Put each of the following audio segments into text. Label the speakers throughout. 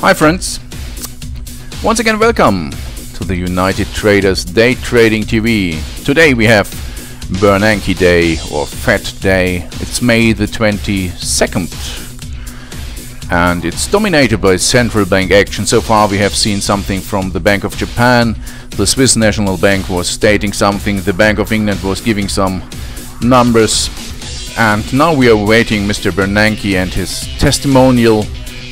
Speaker 1: Hi friends, once again welcome to the United Traders Day Trading TV. Today we have Bernanke Day or Fed Day. It's May the 22nd and it's dominated by central bank action. So far we have seen something from the Bank of Japan, the Swiss National Bank was stating something, the Bank of England was giving some numbers, and now we are waiting Mr. Bernanke and his testimonial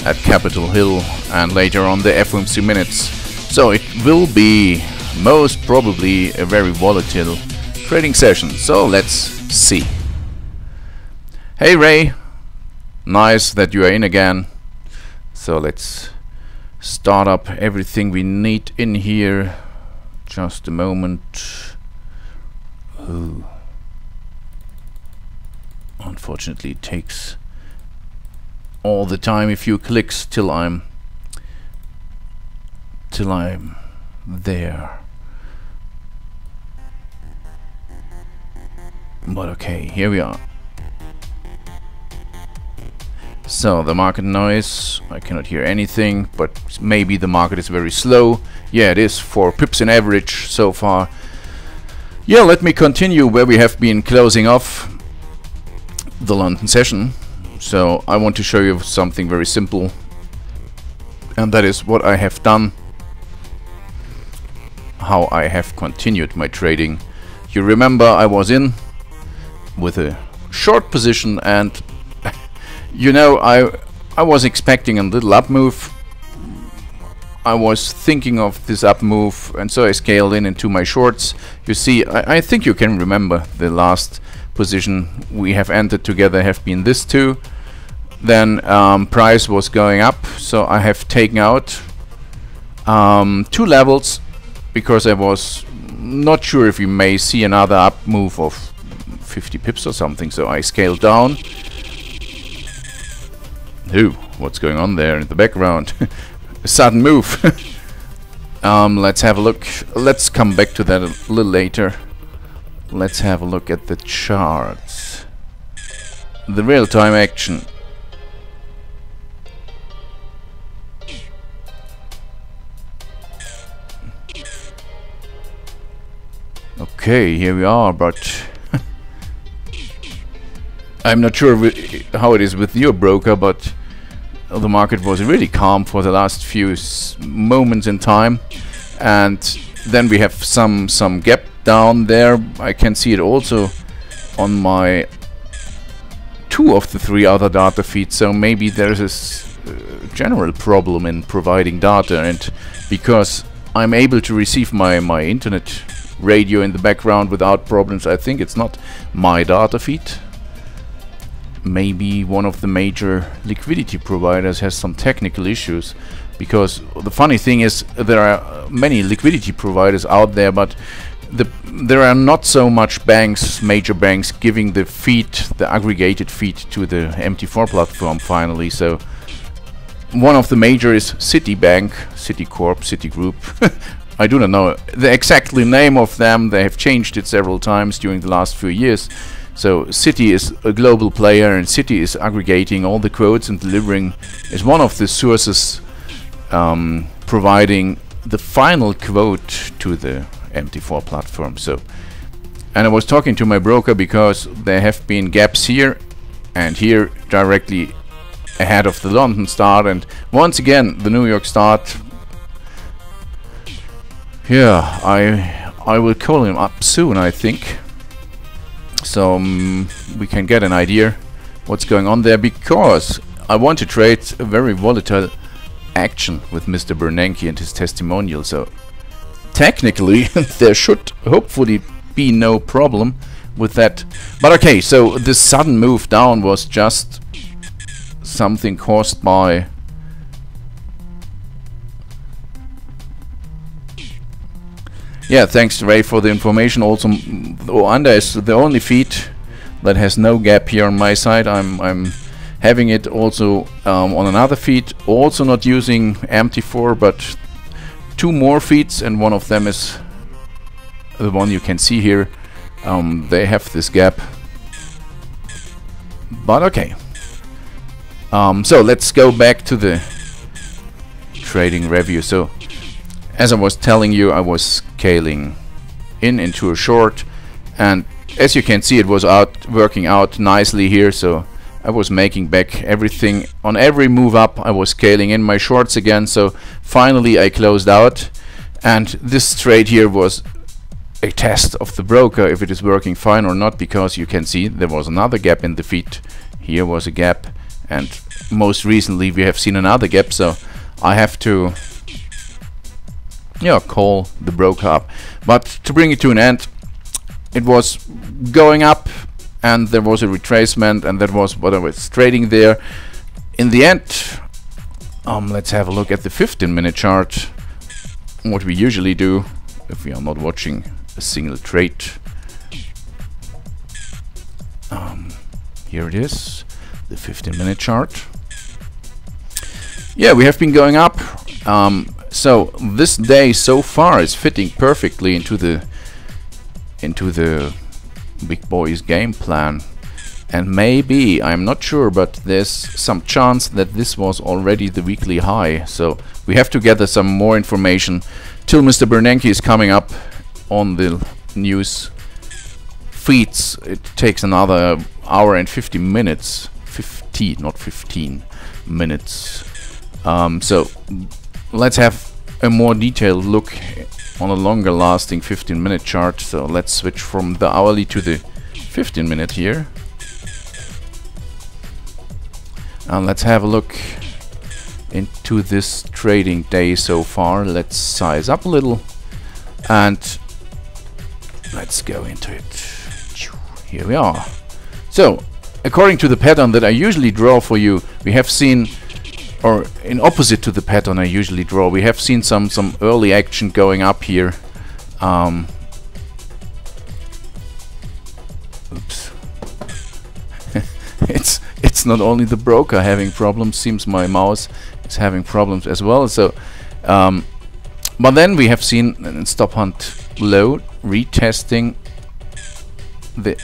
Speaker 1: at Capitol Hill and later on the FOMC minutes. So it will be most probably a very volatile trading session. So let's see. Hey Ray, nice that you are in again. So let's start up everything we need in here. Just a moment. Ooh. Unfortunately it takes all the time, a few clicks till I'm there. But okay, here we are. So the market noise, I cannot hear anything, but maybe the market is very slow. Yeah, it is, 4 pips in average so far. Yeah, let me continue where we have been closing off the London session. So I want to show you something very simple, and that is what I have done, how I have continued my trading. You remember I was in with a short position, and you know, I was expecting a little up move. I was thinking of this up move, and so I scaled in into my shorts. You see, I think you can remember the last position we have entered together have been this two. Then price was going up, so I have taken out 2 levels because I was not sure if we may see another up move of 50 pips or something, so I scaled down. Ooh, what's going on there in the background? A sudden move. Let's have a look. Let's come back to that a little later. Let's have a look at the charts. The real-time action. Okay, here we are, but I'm not sure how it is with your broker, but the market was really calm for the last few moments in time, and then we have some gap down there. I can see it also on my 2 of the 3 other data feeds, so maybe there's a general problem in providing data, and because I'm able to receive my internet radio in the background without problems, I think it's not my data feed. Maybe one of the major liquidity providers has some technical issues, because the funny thing is there are many liquidity providers out there, but there are not so much banks, major banks, giving the feed, the aggregated feed to the MT4 platform finally. So one of the major is Citibank, Citicorp, Citigroup. I do not know the exactly name of them. They have changed it several times during the last few years. So Citi is a global player, and Citi is aggregating all the quotes and delivering, is one of the sources providing the final quote to the MT4 platform. So, and I was talking to my broker because there have been gaps here and here directly ahead of the London start, and once again the New York start. Yeah, I will call him up soon, I think, so we can get an idea what's going on there, because I want to trade a very volatile action with Mr. Bernanke and his testimonial. So technically there should hopefully be no problem with that. But okay, so this sudden move down was just something caused by thanks Ray for the information. Also, Oanda is the only feed that has no gap here on my side. I'm having it also on another feed, also not using MT4, but 2 more feeds, and one of them is the one you can see here. They have this gap, but okay. So let's go back to the trading review. So as I was telling you, I was scaling into a short, and as you can see, it was working out nicely here. So I was making back everything on every move up. I was scaling in my shorts again. So finally I closed out, and this trade here was a test of the broker if it is working fine or not, because you can see there was another gap in the feed. Here was a gap, and most recently we have seen another gap. So I have to call the broker up. But to bring it to an end, it was going up and there was a retracement, and that was what I was trading there. In the end, let's have a look at the 15-minute chart, what we usually do if we are not watching a single trade. Here it is, the 15-minute chart. Yeah, we have been going up. So this day so far is fitting perfectly into the big boys game plan, and maybe, I'm not sure, but there's some chance that this was already the weekly high. So we have to gather some more information till Mr. Bernanke is coming up on the news feeds. It takes another hour and 50 minutes, 50, not 15 minutes. So let's have a more detailed look on a longer lasting 15-minute chart. So let's switch from the hourly to the 15-minute here, and let's have a look into this trading day so far. Let's size up a little and let's go into it. Here we are. So according to the pattern that I usually draw for you, we have seen, or in opposite to the pattern I usually draw, we have seen some early action going up here. Oops. It's not only the broker having problems, seems my mouse is having problems as well. So but then we have seen a stop hunt low retesting the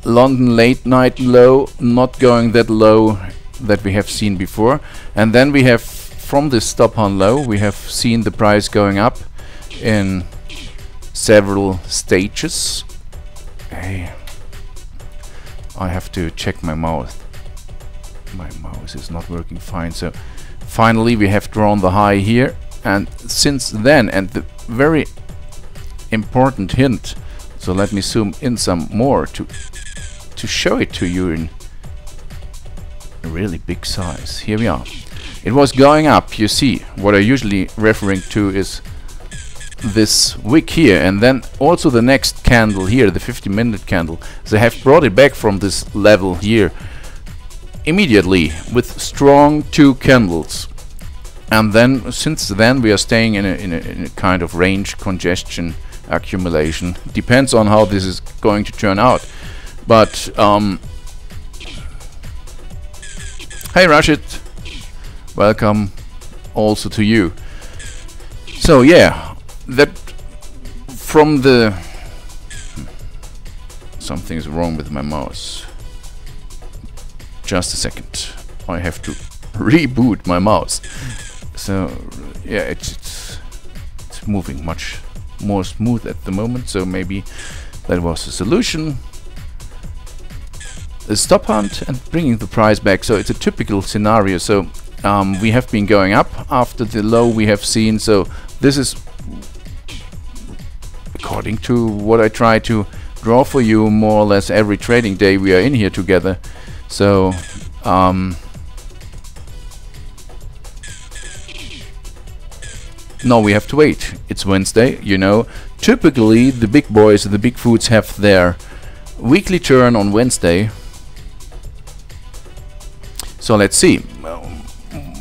Speaker 1: London late night low, not going that low that we have seen before, and then we have, from this stop hunt low, we have seen the price going up in several stages. Hey, I have to check my mouse. My mouse is not working fine. So finally we have drawn the high here, and since then, and the very important hint, so let me zoom in some more to show it to you in a really big size. Here we are. It was going up. You see, what I usually referring to is this wick here, and then also the next candle here, the 50-minute candle. They have brought it back from this level here immediately with strong 2 candles, and then since then we are staying in a kind of range congestion accumulation. Depends on how this is going to turn out. But hey Rashid, welcome also to you. So yeah, that from the something's wrong with my mouse. Just a second, I have to reboot my mouse. So yeah, it's moving much more smooth at the moment, so maybe that was the solution. A stop hunt and bringing the price back. So it's a typical scenario. So we have been going up after the low we have seen. So this is according to what I try to draw for you more or less every trading day we are in here together. So now we have to wait. It's Wednesday, you know. Typically the big boys, the big foods have their weekly turn on Wednesday. So let's see.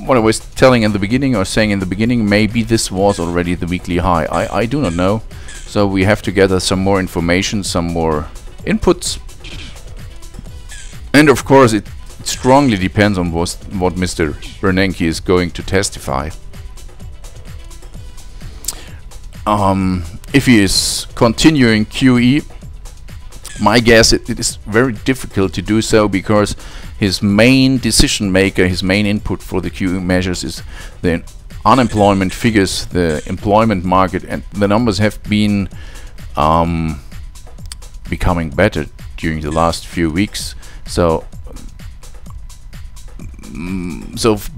Speaker 1: What I was telling in the beginning, or saying in the beginning, maybe this was already the weekly high. I do not know. So we have to gather some more information, some more inputs. And of course it strongly depends on what Mr. Bernanke is going to testify. If he is continuing QE, my guess it is very difficult to do so, because his main decision maker, his main input for the QE measures is the unemployment figures, the employment market, and the numbers have been becoming better during the last few weeks. So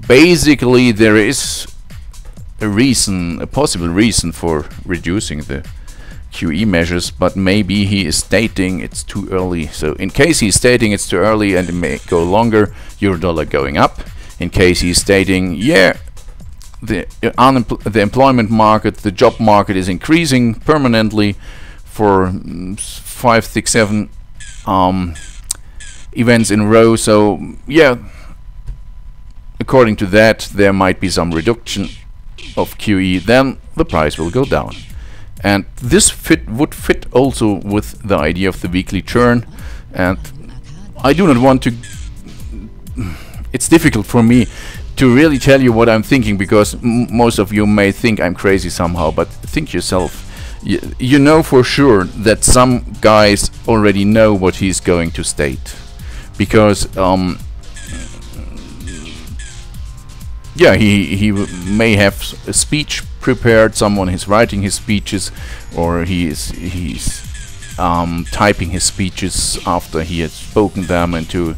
Speaker 1: basically there is a possible reason for reducing the QE measures, but maybe he is stating it's too early. So in case he's stating it's too early and it may go longer, euro dollar going up. In case he's stating, yeah, the employment market, the job market is increasing permanently for 5, 6, 7 events in a row, so yeah, according to that there might be some reduction of QE, then the price will go down. And this would fit also with the idea of the weekly churn, and I do not want to it's difficult for me to really tell you what I'm thinking, because most of you may think I'm crazy somehow, but think yourself. You know for sure that some guys already know what he's going to state, because yeah, he may have a speech prepared, someone is writing his speeches, or he's typing his speeches after he has spoken them into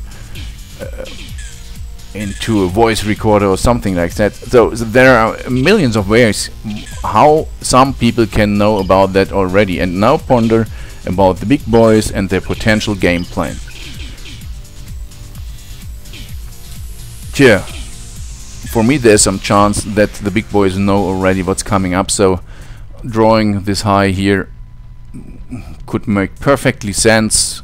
Speaker 1: a voice recorder or something like that. So there are millions of ways how some people can know about that already, and now ponder about the big boys and their potential game plan. Yeah, for me there's some chance that the big boys know already what's coming up, so drawing this high here could make perfectly sense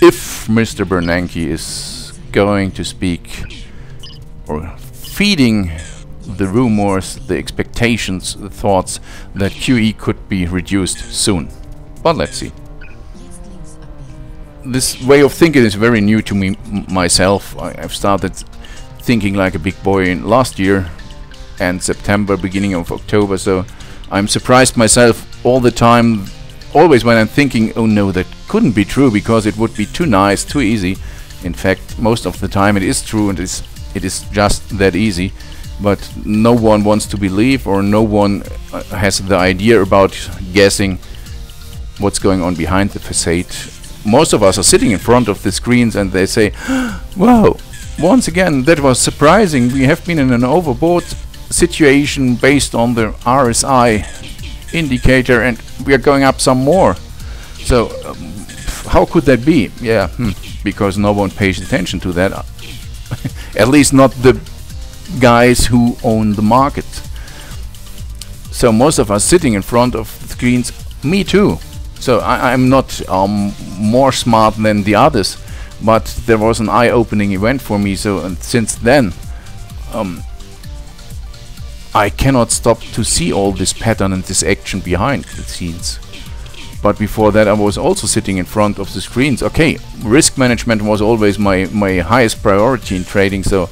Speaker 1: if Mr. Bernanke is going to speak, or feeding the rumors, the expectations, the thoughts that QE could be reduced soon. But let's see. This way of thinking is very new to me myself. I've started thinking like a big boy in last year and September, beginning of October, so I'm surprised myself all the time, always when I'm thinking, oh no, that couldn't be true because it would be too nice, too easy. In fact, most of the time it is true, and it is just that easy, but no one wants to believe, or no one has the idea about guessing what's going on behind the facade. Most of us are sitting in front of the screens and they say, wow, once again, that was surprising. We have been in an overbought situation based on the RSI indicator, and we are going up some more. So how could that be? Yeah, because no one pays attention to that. At least not the guys who own the market. So most of us sitting in front of the screens, me too. So I'm not more smart than the others, but there was an eye-opening event for me. So, and since then I cannot stop to see all this pattern and this action behind the scenes. But before that I was also sitting in front of the screens. Okay, risk management was always my highest priority in trading, so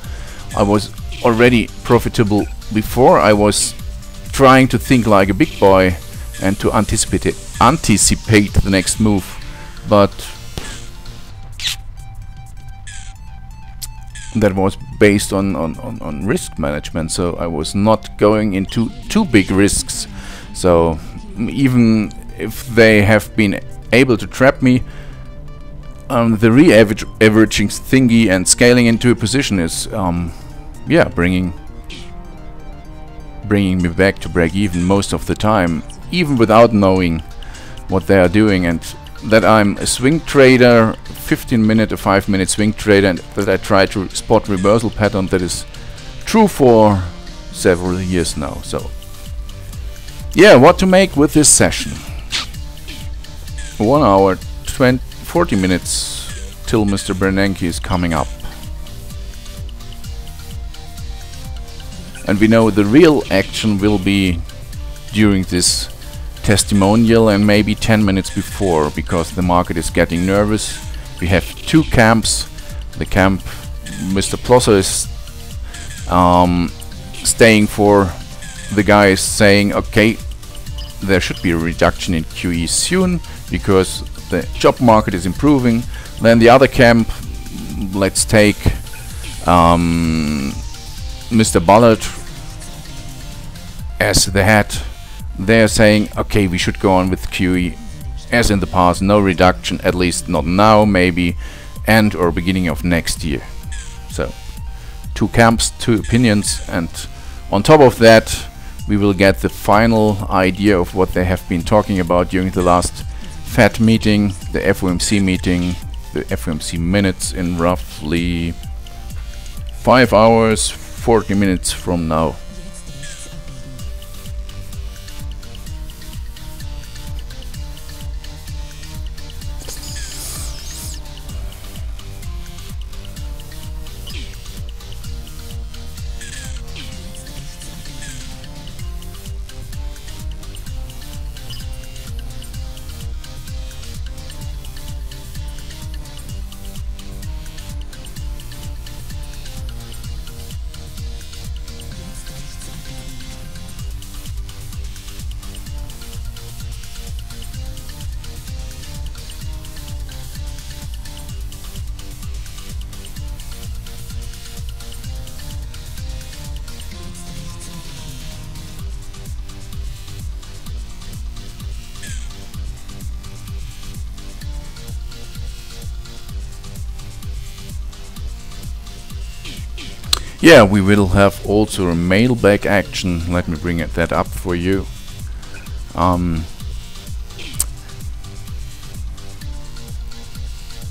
Speaker 1: I was already profitable before I was trying to think like a big boy and to anticipate the next move. But that was based on risk management, so I was not going into too big risks. So even if they have been able to trap me, the re-averaging thingy and scaling into a position is yeah, bringing me back to break even most of the time, even without knowing what they are doing. And that I'm a swing trader, 15-minute or 5-minute swing trader, and that I try to spot reversal pattern, that is true for several years now. So yeah, what to make with this session? 1 hour, 40 minutes till Mr. Bernanke is coming up. And we know the real action will be during this testimonial and maybe 10 minutes before, because the market is getting nervous. We have two camps. The camp Mr. Plosser is staying for, the guys saying, okay, there should be a reduction in QE soon because the job market is improving. Then the other camp, let's take Mr. Ballard as the head. They're saying, okay, we should go on with QE as in the past, no reduction, at least not now, maybe end or beginning of next year. So two camps, two opinions, and on top of that we will get the final idea of what they have been talking about during the last FED meeting, the FOMC meeting, the FOMC minutes in roughly 5 hours 40 minutes from now. Yeah, we will have also a mailbag action. Let me bring that up for you.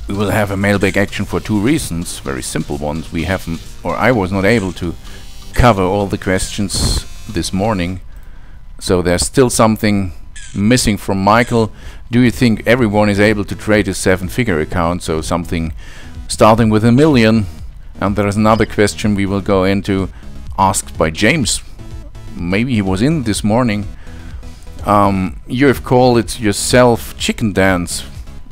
Speaker 1: We will have a mailbag action for two reasons, very simple ones. We haven't, or I was not able to cover all the questions this morning, so there's still something missing from Michael. Do you think everyone is able to trade a 7-figure account, so something starting with $1 million? And there is another question we will go into, asked by James. Maybe he was in this morning. You have called it yourself ChickenDance.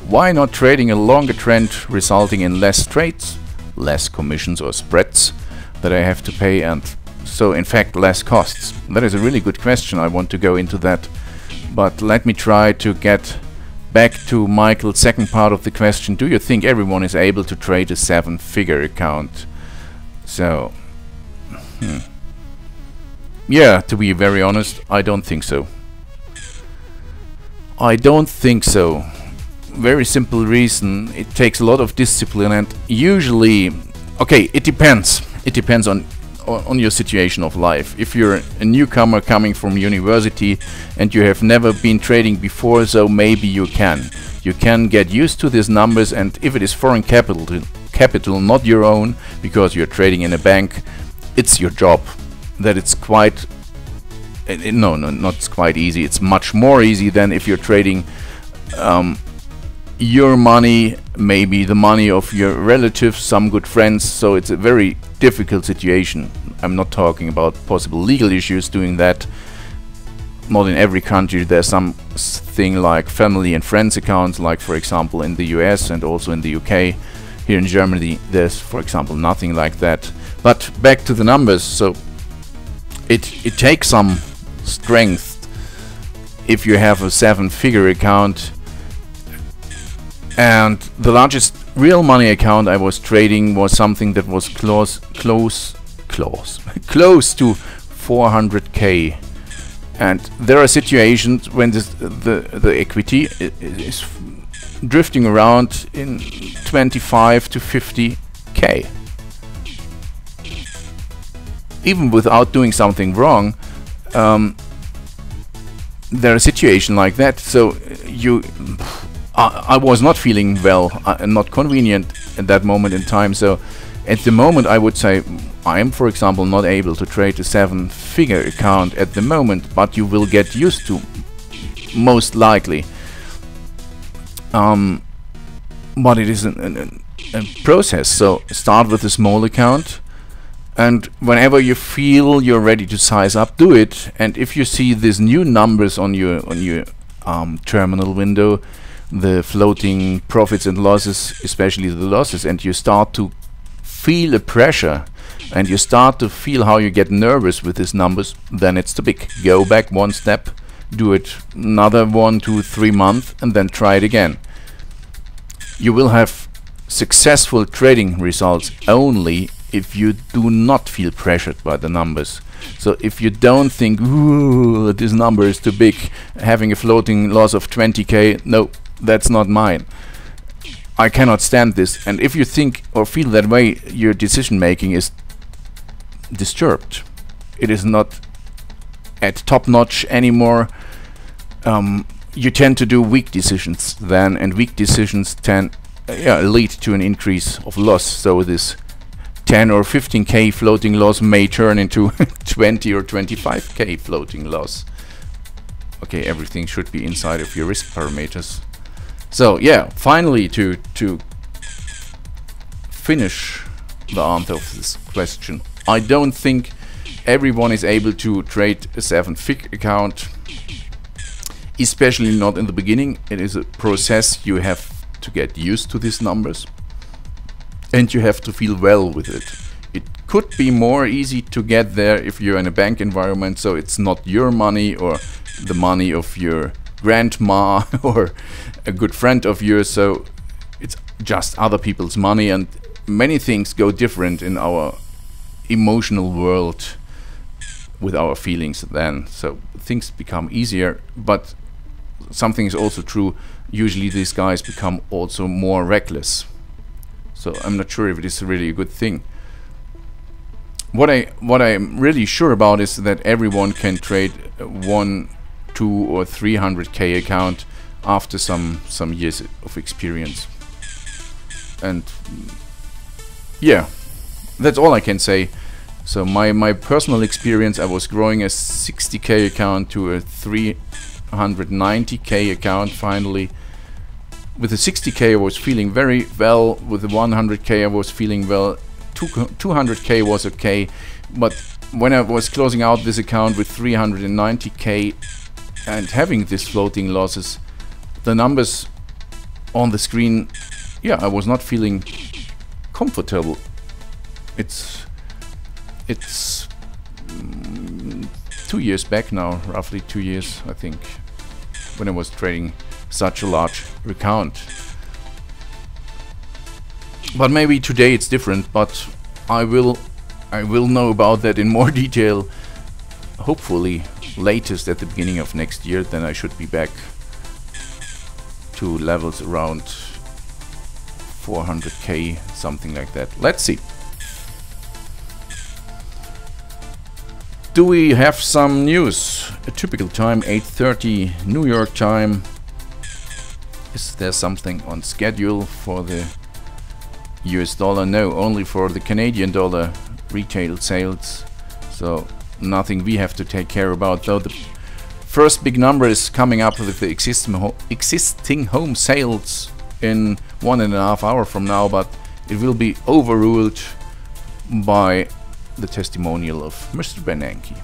Speaker 1: Why not trading a longer trend resulting in less trades, less commissions or spreads that I have to pay, and so in fact less costs? That is a really good question. I want to go into that, but let me try to get back to Michael's second part of the question. Do you think everyone is able to trade a 7-figure account? So yeah, to be very honest, I don't think so. I don't think so. Very simple reason. It takes a lot of discipline, and usually, okay, it depends. It depends on your situation of life. If you're a newcomer coming from university and you have never been trading before, so maybe you can get used to these numbers, and if it is foreign capital, not your own, because you're trading in a bank, it's your job. That it's quite no, not quite easy. It's much more easy than if you're trading your money, maybe the money of your relatives, some good friends. So it's a very difficult situation. I'm not talking about possible legal issues doing that. Not in every country. There's something like family and friends accounts, like for example in the US and also in the UK. Here in Germany there's, for example, nothing like that. But back to the numbers. So it takes some strength if you have a 7-figure account. And the largest real money account I was trading was something that was close to 400k. And there are situations when the equity is drifting around in 25 to 50k. Even without doing something wrong, there are situations like that. So I was not feeling well and not convenient at that moment in time. So at the moment I would say I am, for example, not able to trade a 7-figure account at the moment, but you will get used to, most likely. But it is a process. So start with a small account, and whenever you feel you're ready to size up, do it. And if you see these new numbers on your terminal window, the floating profits and losses, especially the losses, and you start to feel a pressure and you start to feel how you get nervous with these numbers, then it's too big. Go back one step, do it another 1, 2, 3 months, and then try it again. You will have successful trading results only if you do not feel pressured by the numbers. So if you don't think, ooh, this number is too big, having a floating loss of 20k, no, that's not mine. I cannot stand this. And if you think or feel that way, your decision making is disturbed. It is not at top notch anymore. You tend to do weak decisions then, and weak decisions tend lead to an increase of loss. So this 10 or 15k floating loss may turn into 20 or 25k floating loss. Okay, everything should be inside of your risk parameters. So yeah, finally to finish the answer of this question, I don't think everyone is able to trade a 7-fig account, especially not in the beginning. It is a process. You have to get used to these numbers and you have to feel well with it. It could be more easy to get there if you're in a bank environment, so it's not your money or the money of your grandma or a good friend of yours, so it's just other people's money, and many things go different in our emotional world with our feelings then, so things become easier. But something is also true, usually these guys become also more reckless, so I'm not sure if it is really a good thing. What I'm really sure about is that everyone can trade 1, 2 or 300k account after some years of experience. And yeah, that's all I can say. So my personal experience, I was growing a 60k account to a 390k account finally. With the 60k I was feeling very well, with the 100k I was feeling well, 200k was okay, but when I was closing out this account with 390k and having these floating losses, the numbers on the screen, yeah, I was not feeling comfortable. It's 2 years back now, roughly 2 years I think, when I was trading such a large account. But maybe today it's different, but I will know about that in more detail, hopefully latest at the beginning of next year. Then I should be back to levels around 400k, something like that. Let's see. Do we have some news? A typical time, 8:30 New York time. Is there something on schedule for the US dollar? No, only for the Canadian dollar retail sales. So nothing we have to take care about, though the first big number is coming up with the existing home sales in 1.5 hours from now, but it will be overruled by the testimonial of Mr. Bernanke.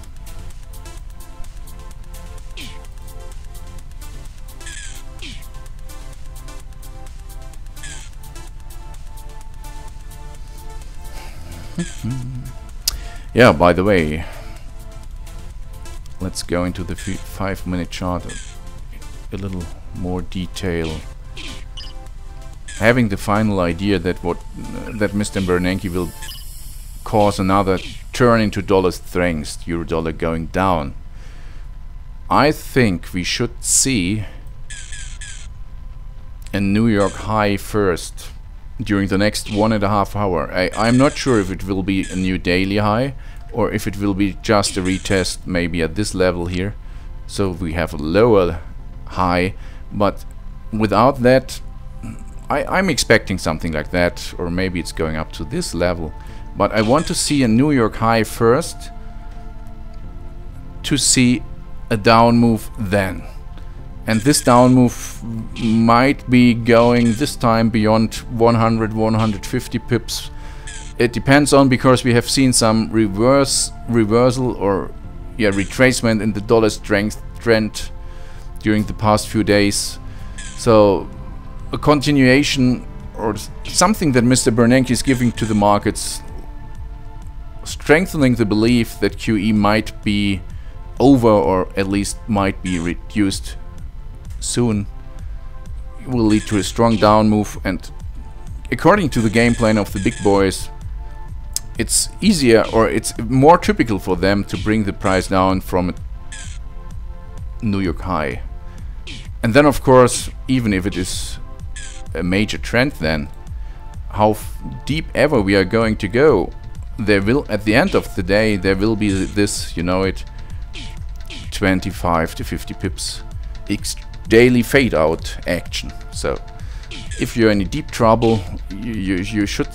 Speaker 1: Yeah, by the way, let's go into the 5-minute chart a little more detail. Having the final idea that Mr. Bernanke will cause another turn into dollar strength, euro dollar going down, I think we should see a New York high first during the next 1.5 hours. I'm not sure if it will be a new daily high or if it will be just a retest maybe at this level here, so we have a lower high. But without that, I'm expecting something like that, or maybe it's going up to this level. But I want to see a New York high first to see a down move then. And this down move might be going this time beyond 100-150 pips. It depends on, because we have seen some reversal or retracement in the dollar strength trend during the past few days. So a continuation or something that Mr. Bernanke is giving to the markets, strengthening the belief that QE might be over, or at least might be reduced soon, will lead to a strong down move and according to the game plan of the big boys, it's easier, or it's more typical for them to bring the price down from a New York high. And then of course, even if it is a major trend, then how deep ever we are going to go, there will, at the end of the day, there will be this, you know it, 25 to 50 pips daily fade out action. So if you're in deep trouble, you should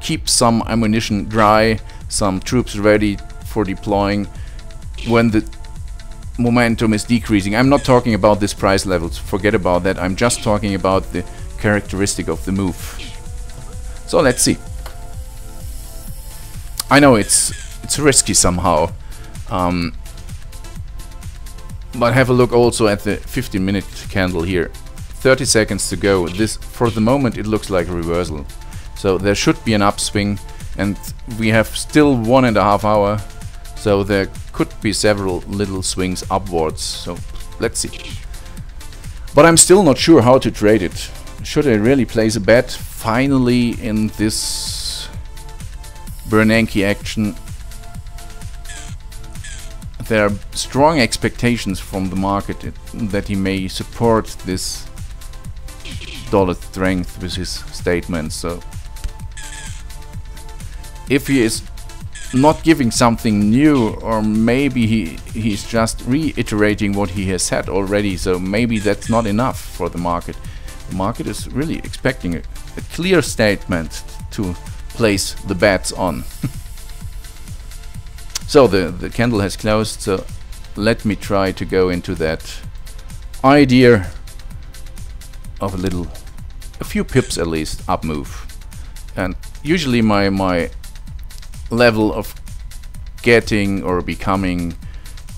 Speaker 1: keep some ammunition dry, some troops ready for deploying when the momentum is decreasing. I'm not talking about this price levels, forget about that. I'm just talking about the characteristic of the move. So let's see. I know it's risky somehow, but have a look also at the 15-minute candle here. 30 seconds to go. This, for the moment, it looks like a reversal. So there should be an upswing, and we have still 1.5 hours. So there could be several little swings upwards. So let's see. But I'm still not sure how to trade it. Should I really place a bet finally in this Bernanke action? There are strong expectations from the market that he may support this dollar strength with his statements. So if he is not giving something new, or maybe he's just reiterating what he has said already, so maybe that's not enough for the market. The market is really expecting a clear statement to place the bets on. So the candle has closed, so let me try to go into that idea of a few pips at least up move. And usually my level of getting or becoming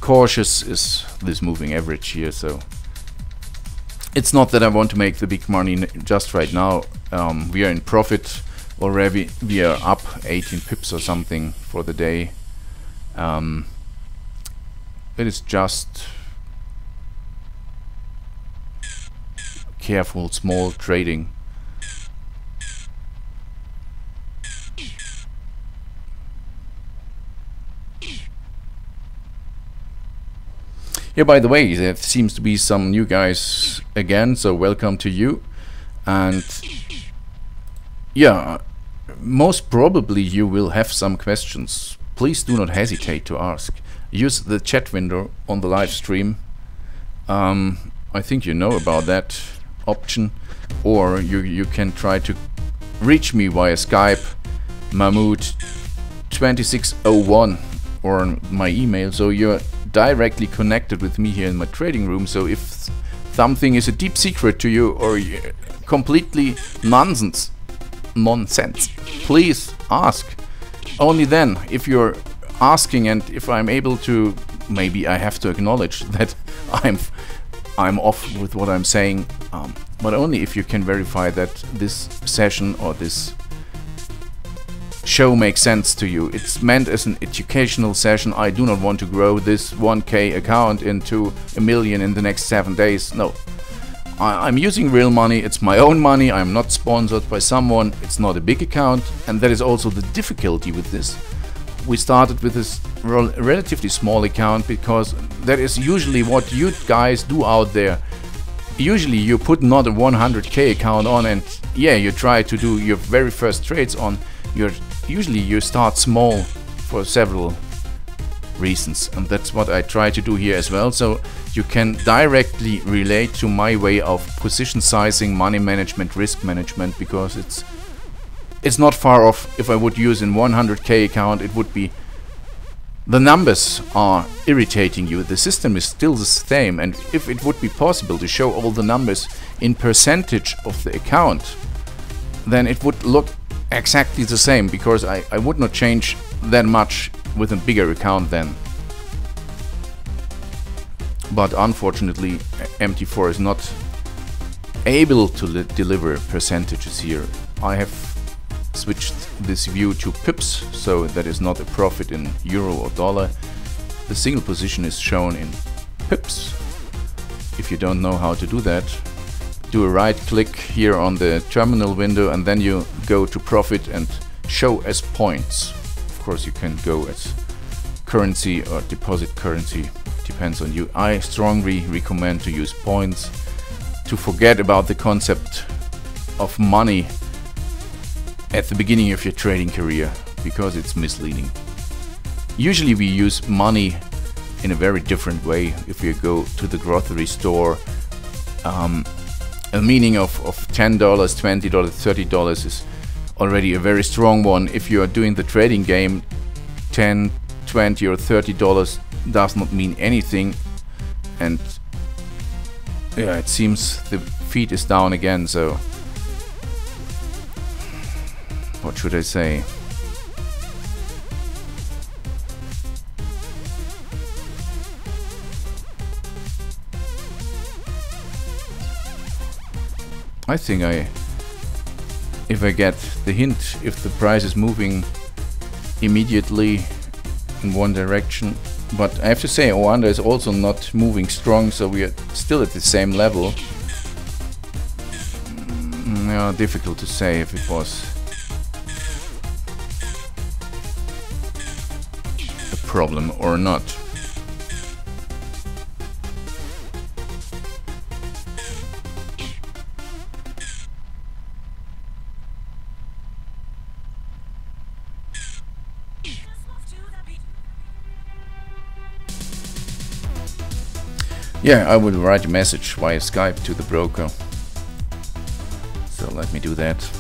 Speaker 1: cautious is this moving average here. So it's not that I want to make the big money just right now. We are in profit already. We are up 18 pips or something for the day. It is just careful small trading. Yeah, by the way, there seems to be some new guys again, so welcome to you. And yeah, most probably you will have some questions. Please do not hesitate to ask. Use the chat window on the live stream. I think you know about that option, or you can try to reach me via Skype, Mahmoud2601, or on my email, so you're directly connected with me here in my trading room. So if something is a deep secret to you, or completely nonsense, please ask. Only then, if you're asking and if I'm able to, maybe I have to acknowledge that I'm off with what I'm saying, but only if you can verify that this session or this show makes sense to you. It's meant as an educational session. I do not want to grow this 1K account into 1 million in the next 7 days. No. I'm using real money. It's my own money. I'm not sponsored by someone. It's not a big account, and that is also the difficulty with this. We started with this relatively small account because that is usually what you guys do out there. Usually you put not a 100K account on, and yeah, you try to do your very first trades on. Usually you start small for several reasons, and that's what I try to do here as well. So you can directly relate to my way of position sizing, money management, risk management, because it's not far off. If I would use an 100K account, it would be, the numbers are irritating you. The system is still the same, and if it would be possible to show all the numbers in percentage of the account, then it would look exactly the same, because I would not change that much with a bigger account then. But unfortunately MT4 is not able to deliver percentages here. I have switched this view to pips, so that is not a profit in euro or dollar. The single position is shown in pips. If you don't know how to do that, do a right click here on the terminal window, and then you go to profit and show as points. Of course you can go as currency or deposit currency, depends on you. I strongly recommend to use points, to forget about the concept of money at the beginning of your trading career, because it's misleading. Usually we use money in a very different way. If you go to the grocery store, a meaning of $10, $20, $30 is already a very strong one. If you are doing the trading game, 10, 20 or $30 does not mean anything. And yeah, it seems the feed is down again, so what should I say? I think if I get the hint, if the price is moving immediately in one direction, but I have to say Oanda is also not moving strong, so we are still at the same level. Yeah, difficult to say if it was a problem or not. Yeah, I would write a message via Skype to the broker. So let me do that.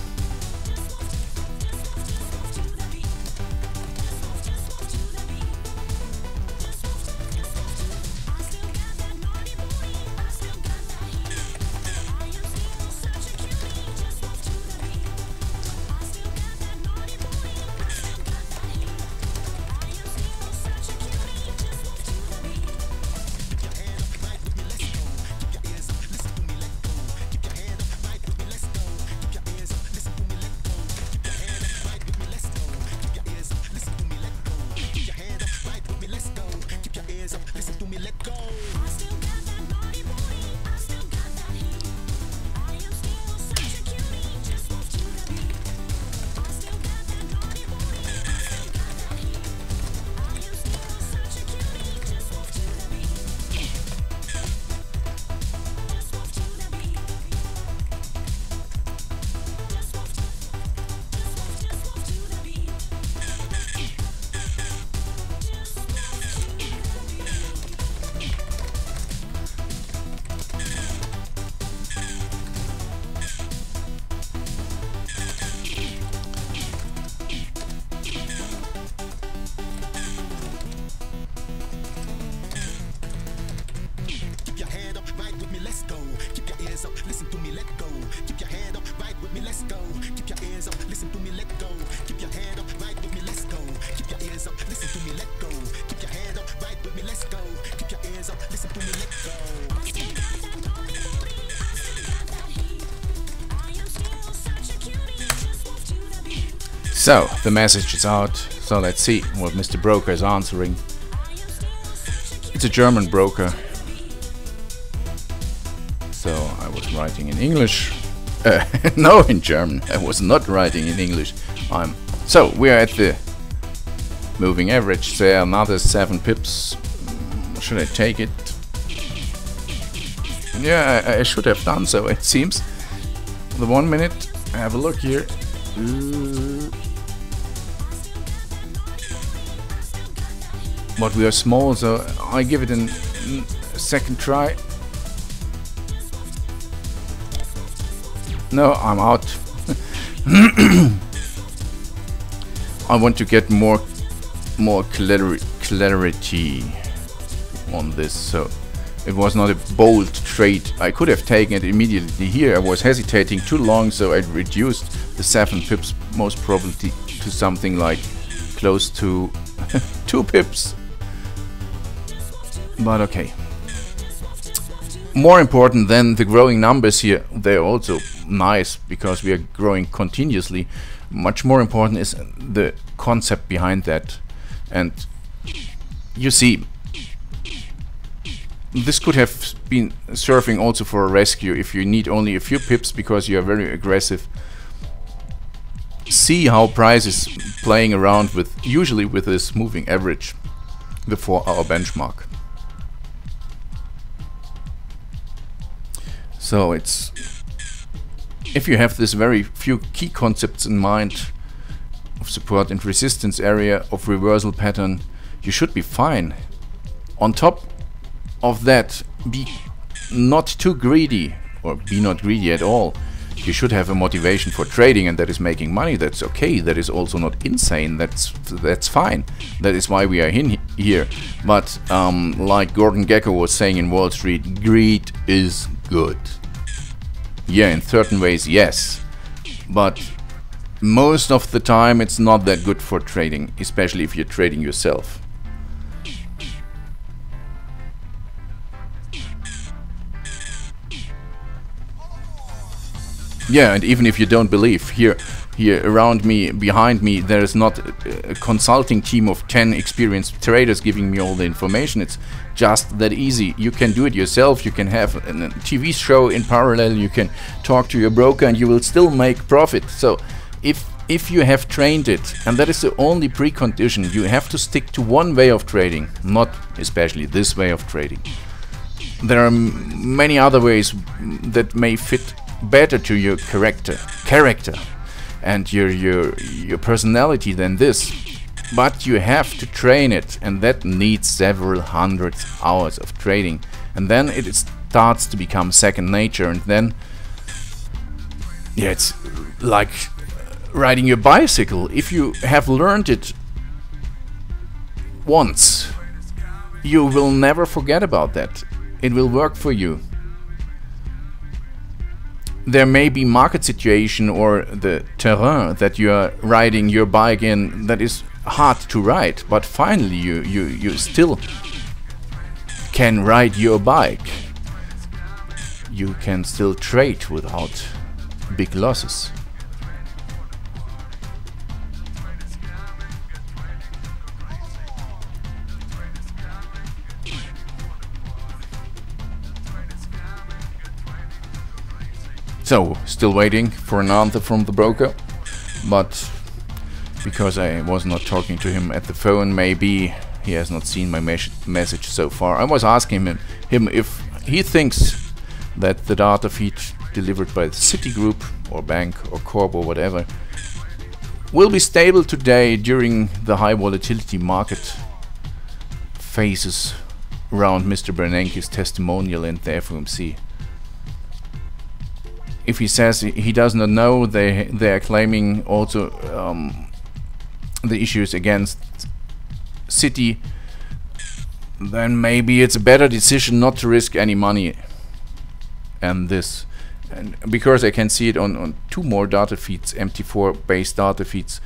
Speaker 1: So the message is out, so let's see what Mr. Broker is answering. It's a German broker, so I was writing in English. No, in German. I was not writing in English. So we are at the moving average there, another 7 pips. Should I take it? Yeah, I should have done so, it seems. The 1 minute, have a look here. But we are small, so I give it a second try. No, I'm out. I want to get more clarity on this, so it was not a bold trade. I could have taken it immediately here. I was hesitating too long, so I reduced the 7 pips most probably to something like close to 2 pips. But okay. More important than the growing numbers here, they're also nice because we are growing continuously. Much more important is the concept behind that. And you see, this could have been serving also for a rescue if you need only a few pips because you are very aggressive. See how price is playing around with, usually with this moving average, the 4-hour benchmark. So it's, if you have this very few key concepts in mind of support and resistance area, of reversal pattern, you should be fine. On top of that, be not too greedy, or be not greedy at all. You should have a motivation for trading, and that is making money. That's okay. That is also not insane. That's fine. That is why we are here. But like Gordon Gekko was saying in Wall Street, greed is good. Yeah, in certain ways, yes. But most of the time it's not that good for trading, especially if you're trading yourself. Yeah, and even if you don't believe, here around me, behind me, there is not a consulting team of 10 experienced traders giving me all the information. It's just that easy. You can do it yourself. You can have a TV show in parallel. You can talk to your broker, and you will still make profit. So if you have trained it, and that is the only precondition, you have to stick to one way of trading, not especially this way of trading. There are many other ways that may fit better to your character and your personality than this, but you have to train it, and that needs several hundred hours of trading, and then it starts to become second nature. And then, yeah, it's like riding your bicycle. If you have learned it once, you will never forget about that. It will work for you. There may be market situation or the terrain that you are riding your bike in that is hard to ride, but finally you still can ride your bike. You can still trade without big losses. So, still waiting for an answer from the broker, but because I was not talking to him at the phone, maybe he has not seen my message so far. I was asking him if he thinks that the data feed delivered by the Citigroup or bank or corp or whatever will be stable today during the high volatility market phases around Mr. Bernanke's testimonial and the FOMC. If he says he does not know, they are claiming also the issues against Citi, then maybe it's a better decision not to risk any money. And this, and because I can see it on two more data feeds, MT4 based data feeds,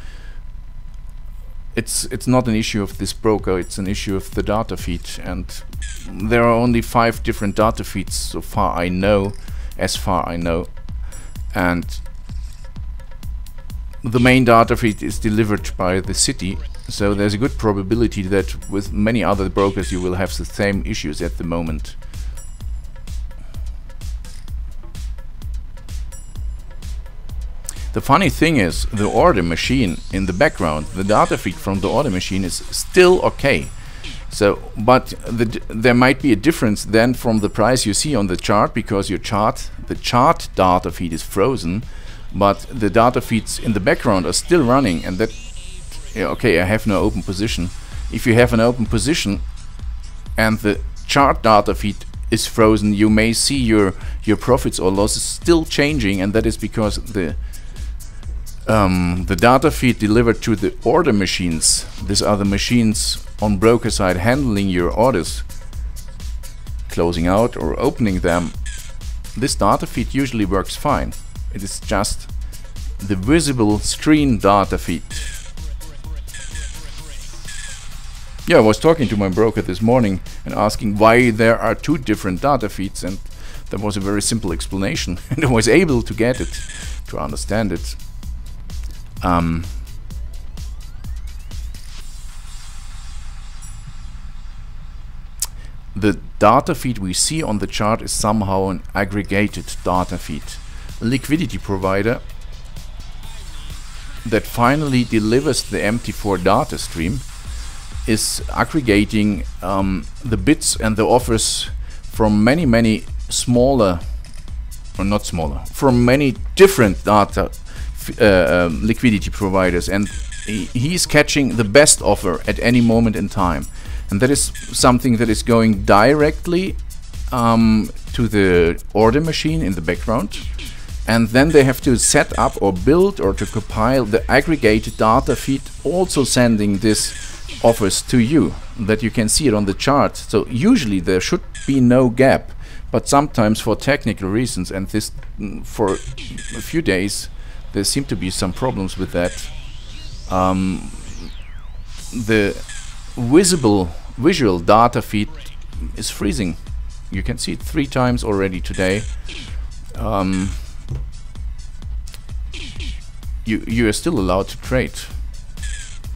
Speaker 1: it's not an issue of this broker, it's an issue of the data feed, and there are only 5 different data feeds so far I know, and the main data feed is delivered by the Citi, so there's a good probability that with many other brokers you will have the same issues at the moment. The funny thing is, the order machine in the background, the data feed from the order machine is still okay. So, but there might be a difference then from the price you see on the chart, because the chart data feed is frozen, but the data feeds in the background are still running, and that, yeah, okay, I have no open position. If you have an open position and the chart data feed is frozen, you may see your profits or losses still changing, and that is because the data feed delivered to the order machines, these are the machines on broker side handling your orders, closing out or opening them, this data feed usually works fine. It is just the visible screen data feed. Yeah, I was talking to my broker this morning and asking why there are 2 different data feeds, and there was a very simple explanation, and I was able to get it, to understand it. the data feed we see on the chart is somehow an aggregated data feed. A liquidity provider that finally delivers the MT4 data stream is aggregating the bits and the offers from many smaller, or not smaller, from many different data liquidity providers, and he's catching the best offer at any moment in time. And that is something that is going directly to the order machine in the background, and then they have to set up or build or to compile the aggregated data feed, also sending this offers to you, that you can see it on the chart. So usually there should be no gap, but sometimes for technical reasons, and this for a few days there seem to be some problems with that, the visual data feed is freezing. You can see it 3 times already today. You are still allowed to trade,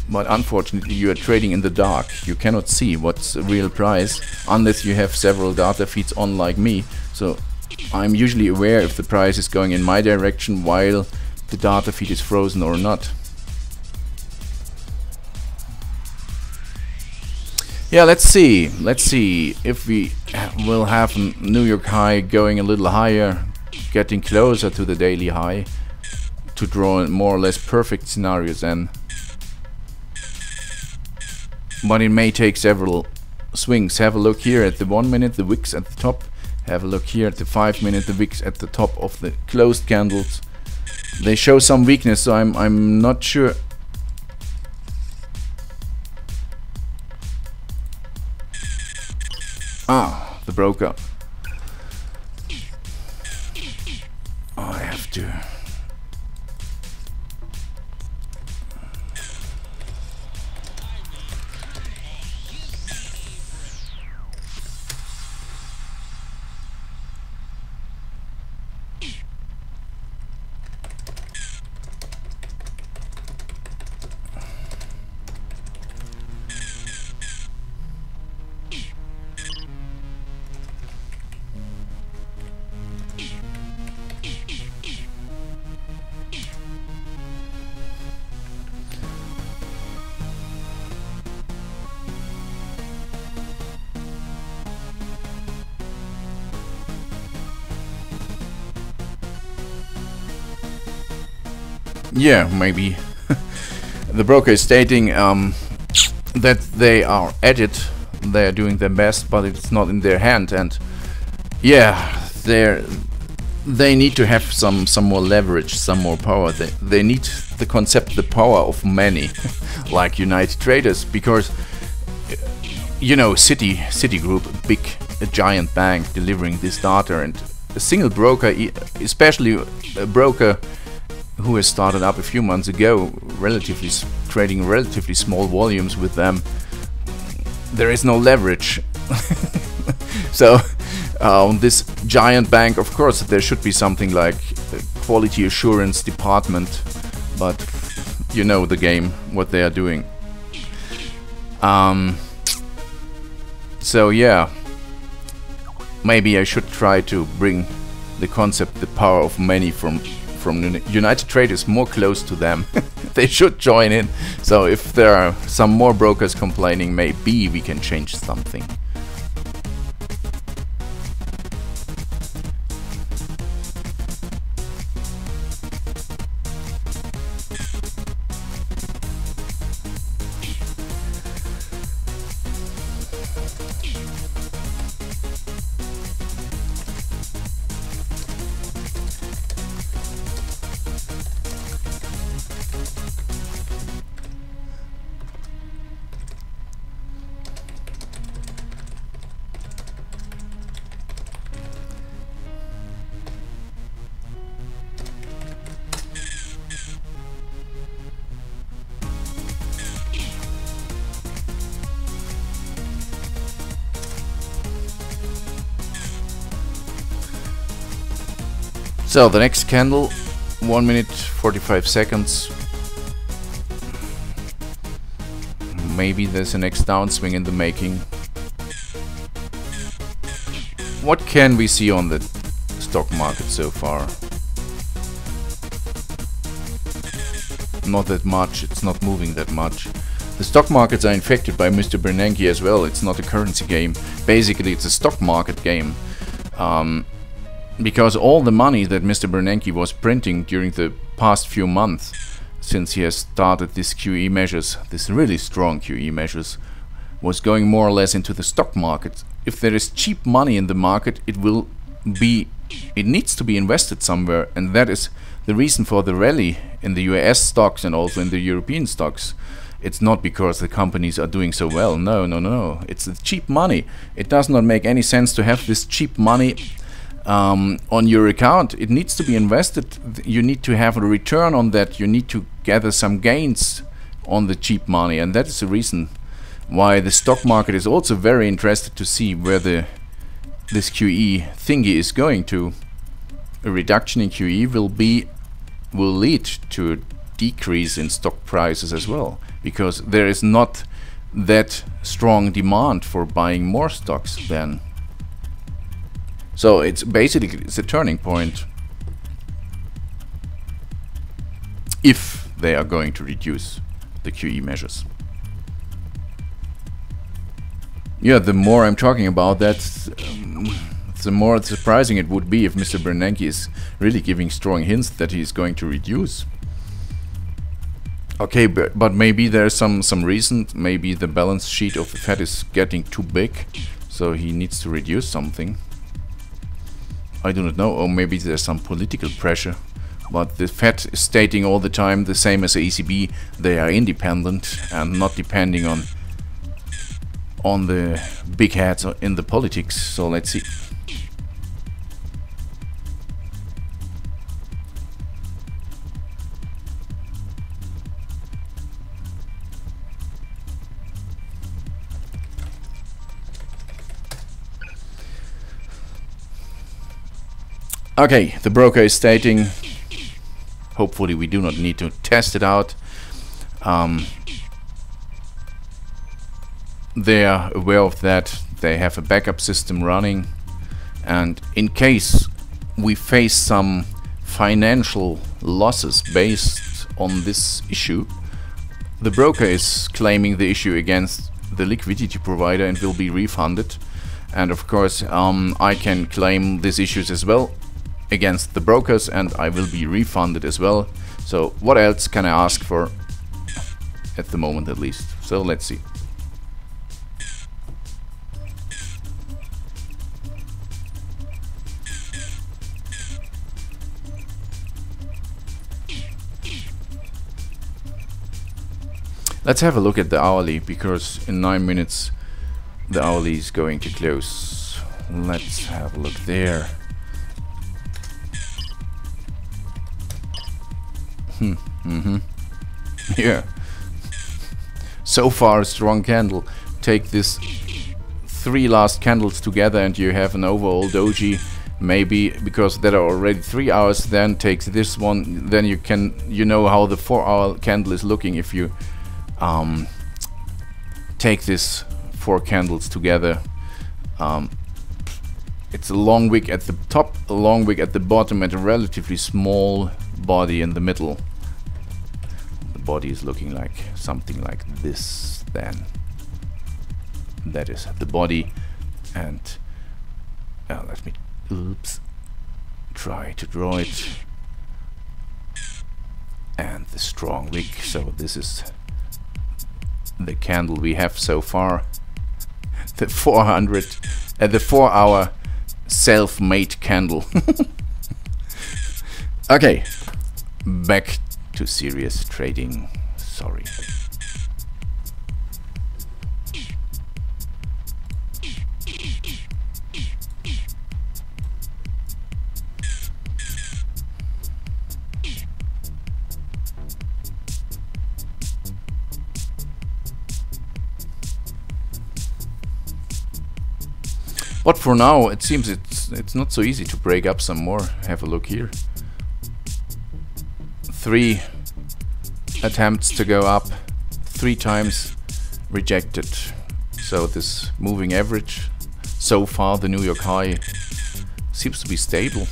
Speaker 1: but unfortunately you are trading in the dark. You cannot see what's the real price unless you have several data feeds on like me. So I'm usually aware if the price is going in my direction while the data feed is frozen or not. Yeah, let's see if we will have a New York high going a little higher, getting closer to the daily high to draw more or less perfect scenarios then. But it may take several swings. Have a look here at the 1 minute, the wicks at the top. Have a look here at the 5 minute, the wicks at the top of the closed candles. They show some weakness, so I'm not sure. Ah, the broker. Oh, I have to. Yeah, maybe. The broker is stating that they are at it, they are doing their best, but it's not in their hand, and yeah, they need to have some more leverage, some more power. They need the concept, the power of many, like United Traders, because you know, Citigroup, a giant bank delivering this data, and a single broker, especially a broker who has started up a few months ago, trading relatively small volumes with them, there is no leverage. So this giant bank, of course there should be something like a quality assurance department, but you know the game, what they are doing. So yeah, maybe I should try to bring the concept, the power of many from United Traders more close to them. They should join in. So if there are some more brokers complaining, maybe we can change something. So the next candle, 1 minute 45 seconds. Maybe there's a next downswing in the making. what can we see on the stock market so far? Not that much. It's not moving that much. The stock markets are infected by Mr. Bernanke as well. It's not a currency game. Basically, it's a stock market game. Because all the money that Mr. Bernanke was printing during the past few months, since he has started these QE measures, this really strong QE measures, was going more or less into the stock market. If there is cheap money in the market, it needs to be invested somewhere, and that is the reason for the rally in the US stocks and also in the European stocks. It's not because the companies are doing so well. No, no, no. It's the cheap money. It does not make any sense to have this cheap money on your account. It needs to be invested. You need to have a return on that. You need to gather some gains on the cheap money, and that is the reason why the stock market is also very interested to see where this QE thingy is going to. A reduction in QE will lead to a decrease in stock prices as well, because there is not that strong demand for buying more stocks then. So it's a turning point if they are going to reduce the QE measures. Yeah, the more I'm talking about that, the more surprising it would be if Mr. Bernanke is really giving strong hints that he is going to reduce. Okay, but maybe there's some reason. Maybe the balance sheet of the Fed is getting too big, so he needs to reduce something. I do not know, or maybe there's some political pressure. But the Fed is stating all the time, the same as the ECB, they are independent and not depending on the big heads in the politics. So let's see. Okay, the broker is stating, hopefully we do not need to test it out. They are aware of that. They have a backup system running, and in case we face some financial losses based on this issue, the broker is claiming the issue against the liquidity provider and will be refunded. And of course I can claim these issues as well against the brokers, and I will be refunded as well. So what else can I ask for at the moment, at least? So let's see. Let's have a look at the hourly, because in 9 minutes the hourly is going to close. Let's have a look there. Yeah. So far a strong candle. Take this 3 last candles together and you have an overall doji. Maybe because there are already 3 hours, then take this one, then you know how the 4-hour candle is looking if you take this 4 candles together. It's a long wick at the top, a long wick at the bottom, and a relatively small body in the middle. The body is looking like something like this then. That is the body, and let me try to draw it. And the strong wick, so this is the candle we have so far. The 4-hour self-made candle. Okay, back to serious trading. Sorry. But for now, it seems it's not so easy to break up some more. Have a look here. 3 attempts to go up, 3 times rejected. So this moving average so far the New York high seems to be stable.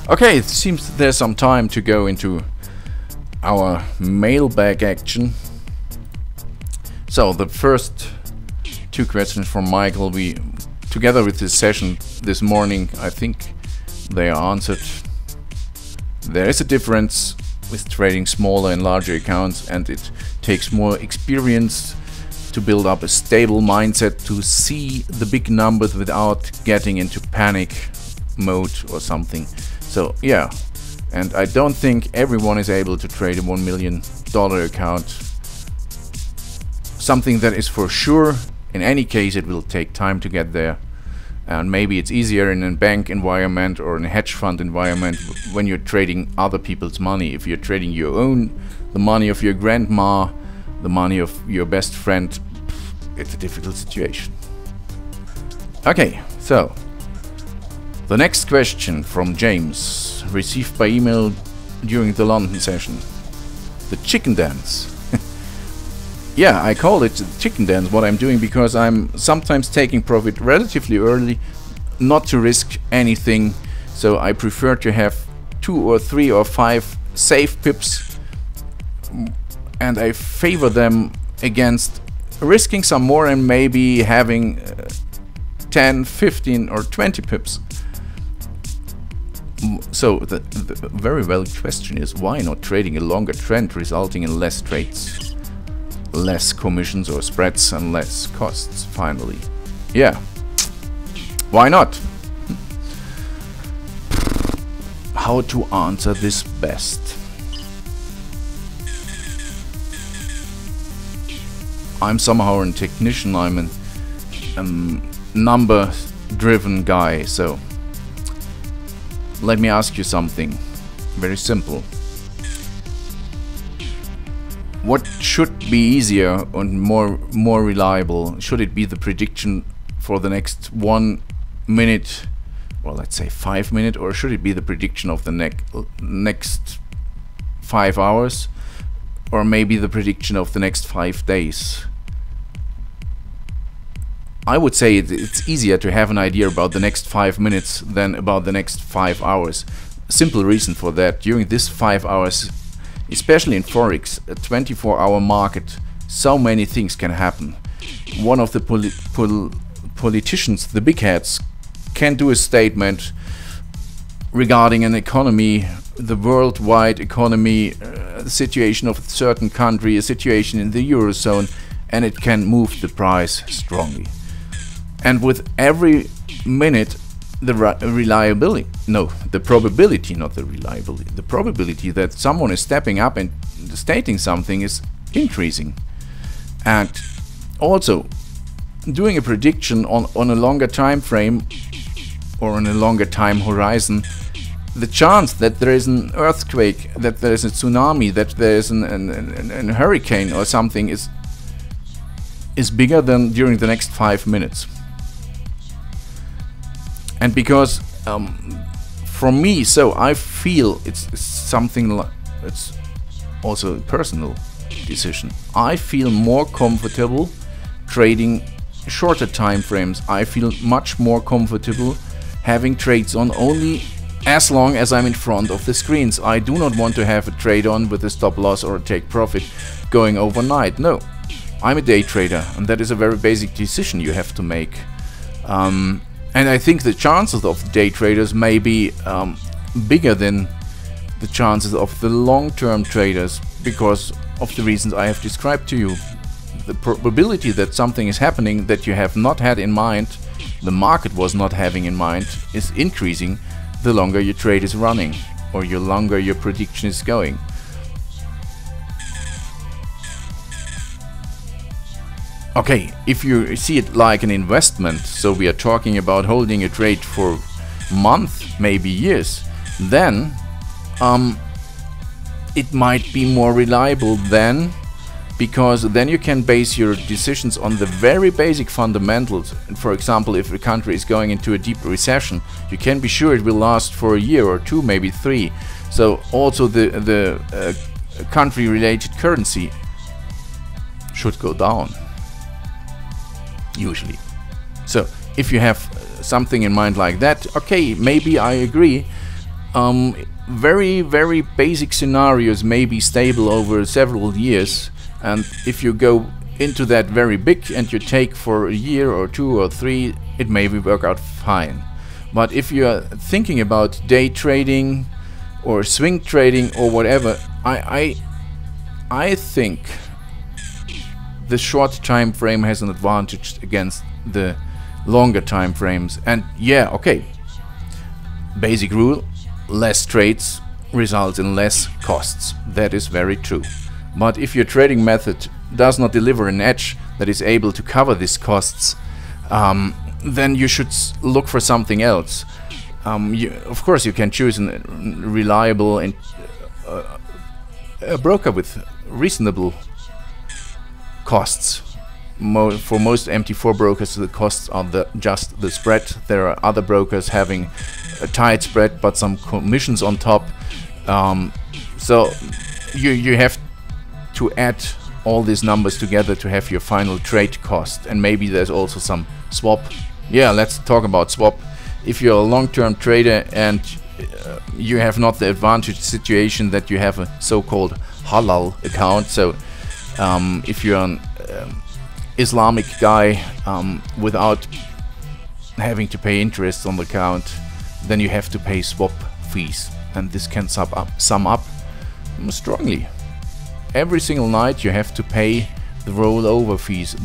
Speaker 1: Okay, it seems there's some time to go into our mailbag action. So the first two questions from Michael, we together with this session this morning, I think they are answered. There is a difference with trading smaller and larger accounts, and it takes more experience to build up a stable mindset to see the big numbers without getting into panic mode or something. So yeah, and I don't think everyone is able to trade a $1 million account. Something that is for sure. In any case, it will take time to get there, and maybe it's easier in a bank environment or in a hedge fund environment when you're trading other people's money. If you're trading your own, the money of your grandma, the money of your best friend, it's a difficult situation. Okay, so the next question from James, received by email during the London session. The chicken dance. Yeah, I call it chicken dance, what I'm doing, because I'm sometimes taking profit relatively early, not to risk anything. So I prefer to have 2 or 3 or 5 safe pips, and I favor them against risking some more and maybe having 10, 15 or 20 pips. So the very valid question is, why not trading a longer trend resulting in less trades, less commissions or spreads, and less costs finally? Yeah, why not? How to answer this best? I'm somehow a technician, I'm a number driven guy, so let me ask you something very simple. What should be easier and more reliable? Should it be the prediction for the next 1 minute, or let's say 5 minutes, or should it be the prediction of the next 5 hours, or maybe the prediction of the next 5 days? I would say it's easier to have an idea about the next 5 minutes than about the next 5 hours. Simple reason for that: during this 5 hours, especially in Forex, a 24-hour market, so many things can happen. One of the politicians, the big heads, can do a statement regarding an economy, the worldwide economy, the situation of a certain country, a situation in the Eurozone, and it can move the price strongly. And with every minute, the probability that someone is stepping up and stating something is increasing. And also, doing a prediction on a longer time frame or on a longer time horizon, the chance that there is an earthquake, that there is a tsunami, that there is an hurricane or something is bigger than during the next 5 minutes. And because for me, so I feel it's something like, it's also a personal decision. I feel more comfortable trading shorter time frames. I feel much more comfortable having trades on only as long as I'm in front of the screens. I do not want to have a trade on with a stop loss or a take profit going overnight. No, I'm a day trader, and that is a very basic decision you have to make. And I think the chances of day traders may be bigger than the chances of the long-term traders, because of the reasons I have described to you. The probability that something is happening that you have not had in mind, the market was not having in mind, is increasing the longer your trade is running, or the longer your prediction is going. Okay, if you see it like an investment, so we are talking about holding a trade for months, maybe years, then it might be more reliable then, because then you can base your decisions on the very basic fundamentals. And for example, if a country is going into a deep recession, you can be sure it will last for a year or two, maybe three. So also the country-related currency should go down, usually. So if you have something in mind like that, okay, maybe I agree. Very, very basic scenarios may be stable over several years, and if you go into that very big and you take for a year or two or three, it may work out fine. But if you are thinking about day trading or swing trading or whatever, I think the short time frame has an advantage against the longer time frames. And yeah, okay, basic rule, less trades results in less costs. That is very true. But if your trading method does not deliver an edge that is able to cover these costs, then you should look for something else. Of course, you can choose a reliable and a broker with reasonable costs. For most MT4 brokers, the costs are just the spread. There are other brokers having a tight spread but some commissions on top. So you have to add all these numbers together to have your final trade cost. And maybe there's also some swap. Yeah, let's talk about swap. If you're a long-term trader and you have not the advantage situation that you have a so-called halal account, so if you're an Islamic guy without having to pay interest on the account, then you have to pay swap fees, and this can sum up strongly. Every single night you have to pay the rollover fees.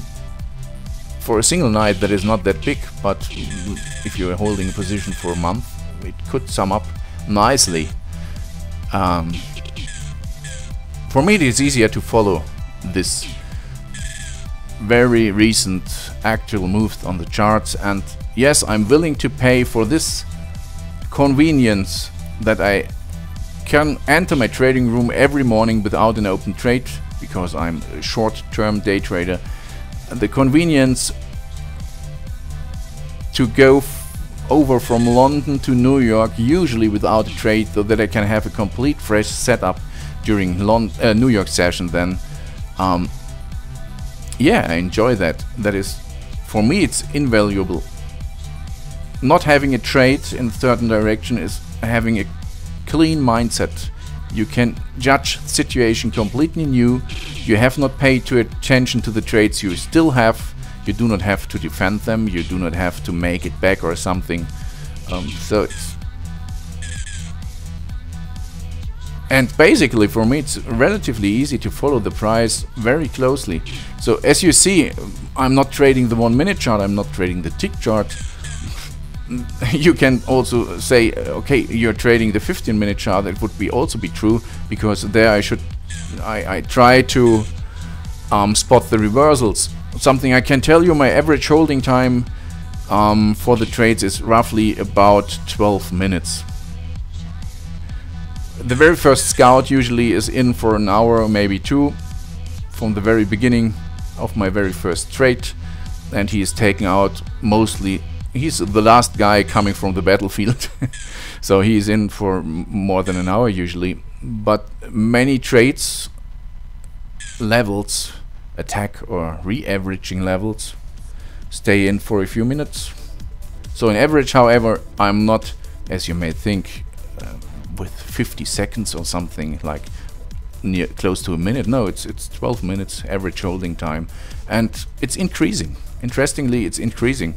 Speaker 1: For a single night that is not that big, but if you're holding a position for a month, it could sum up nicely. For me, it is easier to follow this very recent actual move on the charts, and yes, I'm willing to pay for this convenience that I can enter my trading room every morning without an open trade, because I'm a short-term day trader. The convenience to go over from London to New York, usually without a trade, so that I can have a complete fresh setup during New York session then. Yeah, I enjoy that. That is, for me, it's invaluable. Not having a trade in a certain direction is having a clean mindset. You can judge the situation completely new. You have not paid attention to the trades you still have. You do not have to defend them. You do not have to make it back or something. So it's, and basically for me it's relatively easy to follow the price very closely. So as you see, I'm not trading the 1 minute chart, I'm not trading the tick chart. You can also say, okay, you're trading the 15-minute chart. That would also be true, because there I try to spot the reversals. Something I can tell you, my average holding time for the trades is roughly about 12 minutes. The very first scout usually is in for an hour or maybe two from the very beginning of my very first trade, and he is taken out mostly. He's the last guy coming from the battlefield. So he's in for more than an hour usually. But many trades, levels, attack or re-averaging levels, stay in for a few minutes. So in average, however, I'm not, as you may think, with 50 seconds or something like near close to a minute. No, it's 12 minutes average holding time, and it's increasing. Interestingly, it's increasing.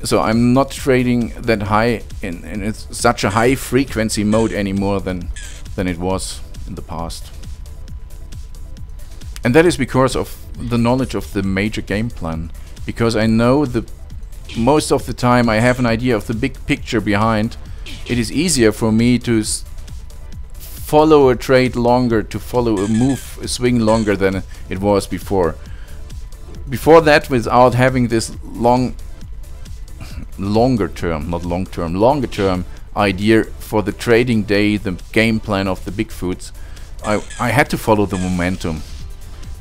Speaker 1: So I'm not trading that high in such a high frequency mode anymore than it was in the past. And that is because of the knowledge of the major game plan. Because I know most of the time I have an idea of the big picture behind. It is easier for me to follow a trade longer, to follow a swing longer than it was before. before that, without having this longer term idea for the trading day, the game plan of the big foods, I had to follow the momentum,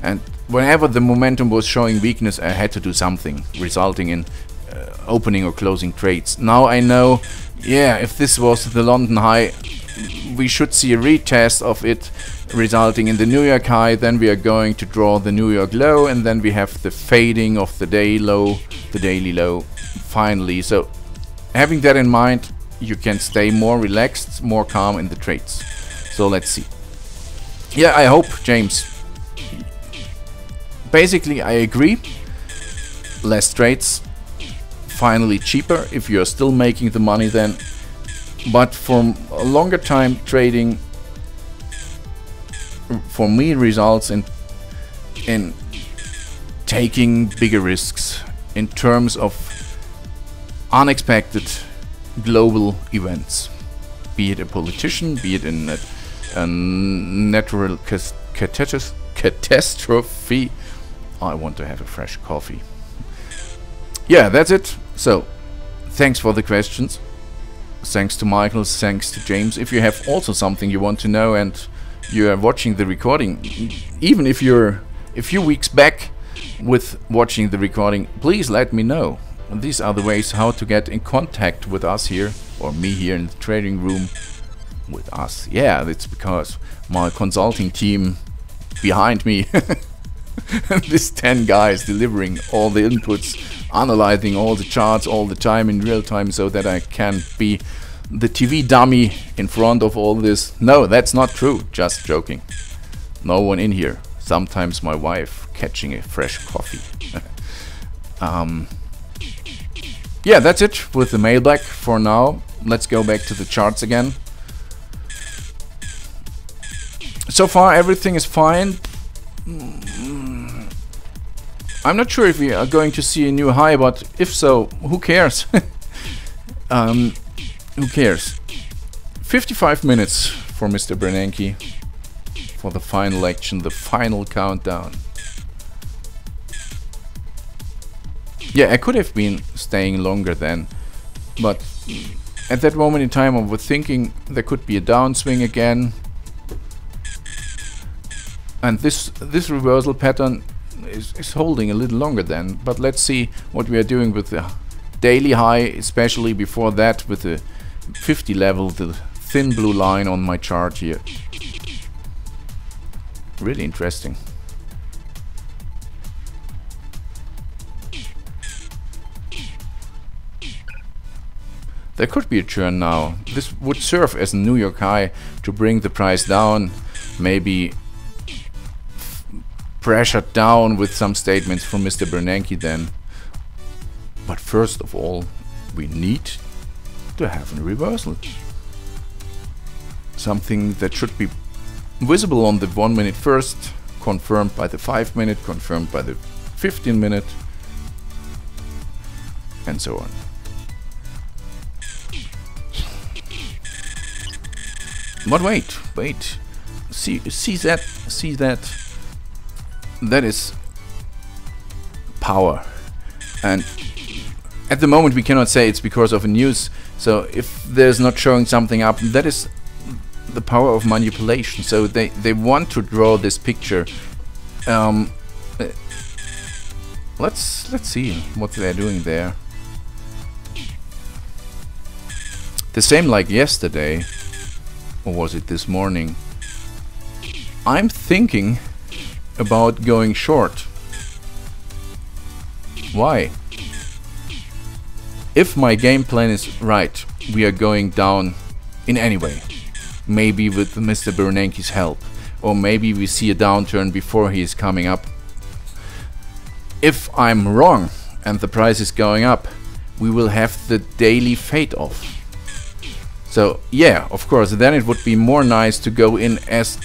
Speaker 1: and whenever the momentum was showing weakness, I had to do something, resulting in opening or closing trades. Now I know, yeah, if this was the London high, we should see a retest of it, resulting in the New York high. Then we are going to draw the New York low, and then we have the fading of the day low, the daily low, finally. So having that in mind, you can stay more relaxed, more calm in the trades. So let's see. Yeah, I hope, James. Basically, I agree. Less trades, finally cheaper if you're still making the money then. But for a longer time, trading for me results in taking bigger risks in terms of unexpected global events, be it a politician, be it in a natural catastrophe. I want to have a fresh coffee. Yeah, that's it. So, thanks for the questions. Thanks to Michael, thanks to James. If you have also something you want to know and you are watching the recording, even if you're a few weeks back with watching the recording, please let me know. And these are the ways how to get in contact with us here, or me here in the trading room with us. Yeah, that's because my consulting team behind me, this 10 guys delivering all the inputs, analyzing all the charts all the time in real time, so that I can be the TV dummy in front of all this. No, that's not true. Just joking. No one in here. Sometimes my wife catching a fresh coffee. Yeah, that's it with the mailbag for now. Let's go back to the charts again. So far everything is fine. I'm not sure if we are going to see a new high, but if so, who cares? Who cares? 55 minutes for Mr. Bernanke for the final election, the final countdown. Yeah, I could have been staying longer then, but at that moment in time I was thinking there could be a downswing again, and this reversal pattern is holding a little longer then. But let's see what we are doing with the daily high, especially before that with the 50 level, the thin blue line on my chart here. Really interesting. There could be a churn now. This would serve as a New York high to bring the price down, maybe pressured down with some statements from Mr. Bernanke then. But first of all, we need to have a reversal. Something that should be visible on the 1 minute first, confirmed by the 5 minute, confirmed by the 15 minute, and so on. But wait, see that. That is power, and at the moment we cannot say it's because of a news. So if there's not showing something up, that is the power of manipulation. So they want to draw this picture. Let's see what they're doing there. The same like yesterday, or was it this morning? I'm thinking about going short. Why? If my game plan is right, we are going down in any way. Maybe with Mr. Bernanke's help, or maybe we see a downturn before he is coming up. If I'm wrong and the price is going up, we will have the daily fade off. So yeah, of course, then it would be more nice to go in as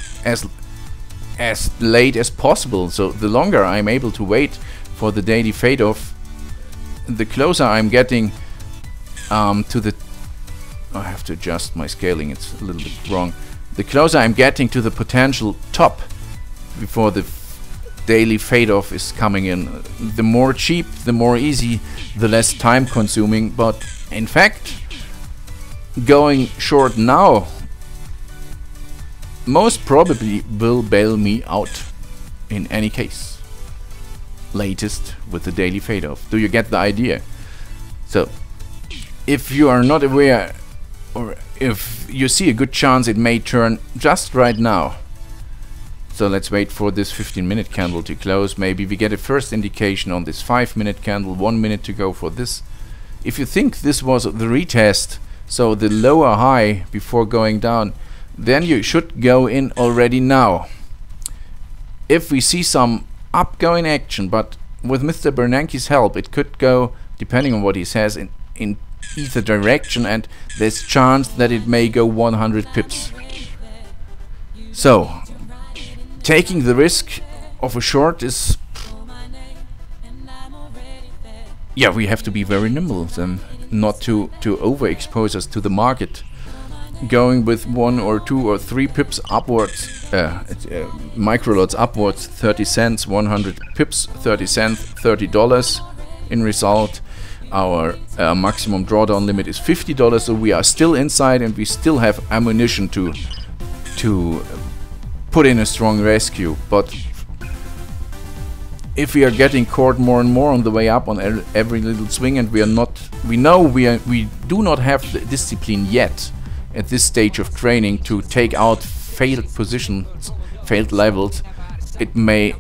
Speaker 1: late as possible. So the longer I'm able to wait for the daily fade off, the closer I'm getting to the... I have to adjust my scaling, it's a little bit wrong. The closer I'm getting to the potential top before the daily fade off is coming in. The more cheap, the more easy, the less time consuming. But in fact, going short now most probably will bail me out in any case. Latest with the daily fade off. Do you get the idea? So if you are not aware, or if you see a good chance it may turn just right now, so let's wait for this 15-minute candle to close. Maybe we get a first indication on this 5-minute candle, 1 minute to go for this. If you think this was the retest, so the lower high before going down, then you should go in already now. If we see some upgoing action, but with Mr. Bernanke's help, it could go, depending on what he says, in either direction, and there's chance that it may go 100 pips. So taking the risk of a short is, yeah, we have to be very nimble and not to overexpose us to the market. Going with 1 or 2 or 3 pips upwards, micro lots upwards, 30 cents, 100 pips, 30 cents, $30 in result. Our maximum drawdown limit is $50, so we are still inside and we still have ammunition to put in a strong rescue. But if we are getting caught more and more on the way up on every little swing, and we do not have the discipline yet at this stage of training to take out failed positions, failed levels, it may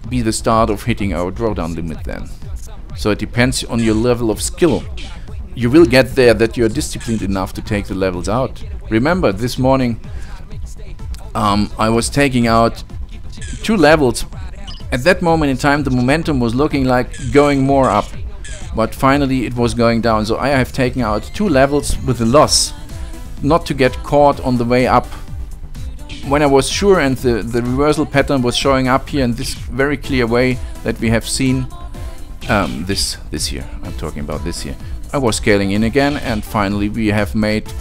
Speaker 1: be the start of hitting our drawdown limit then. So it depends on your level of skill. You will get there that you're disciplined enough to take the levels out. Remember, this morning I was taking out 2 levels. At that moment in time the momentum was looking like going more up, but finally it was going down. So I have taken out 2 levels with a loss, not to get caught on the way up. When I was sure and the reversal pattern was showing up here in this very clear way that we have seen this here, I'm talking about this here, I was scaling in again, and finally we have made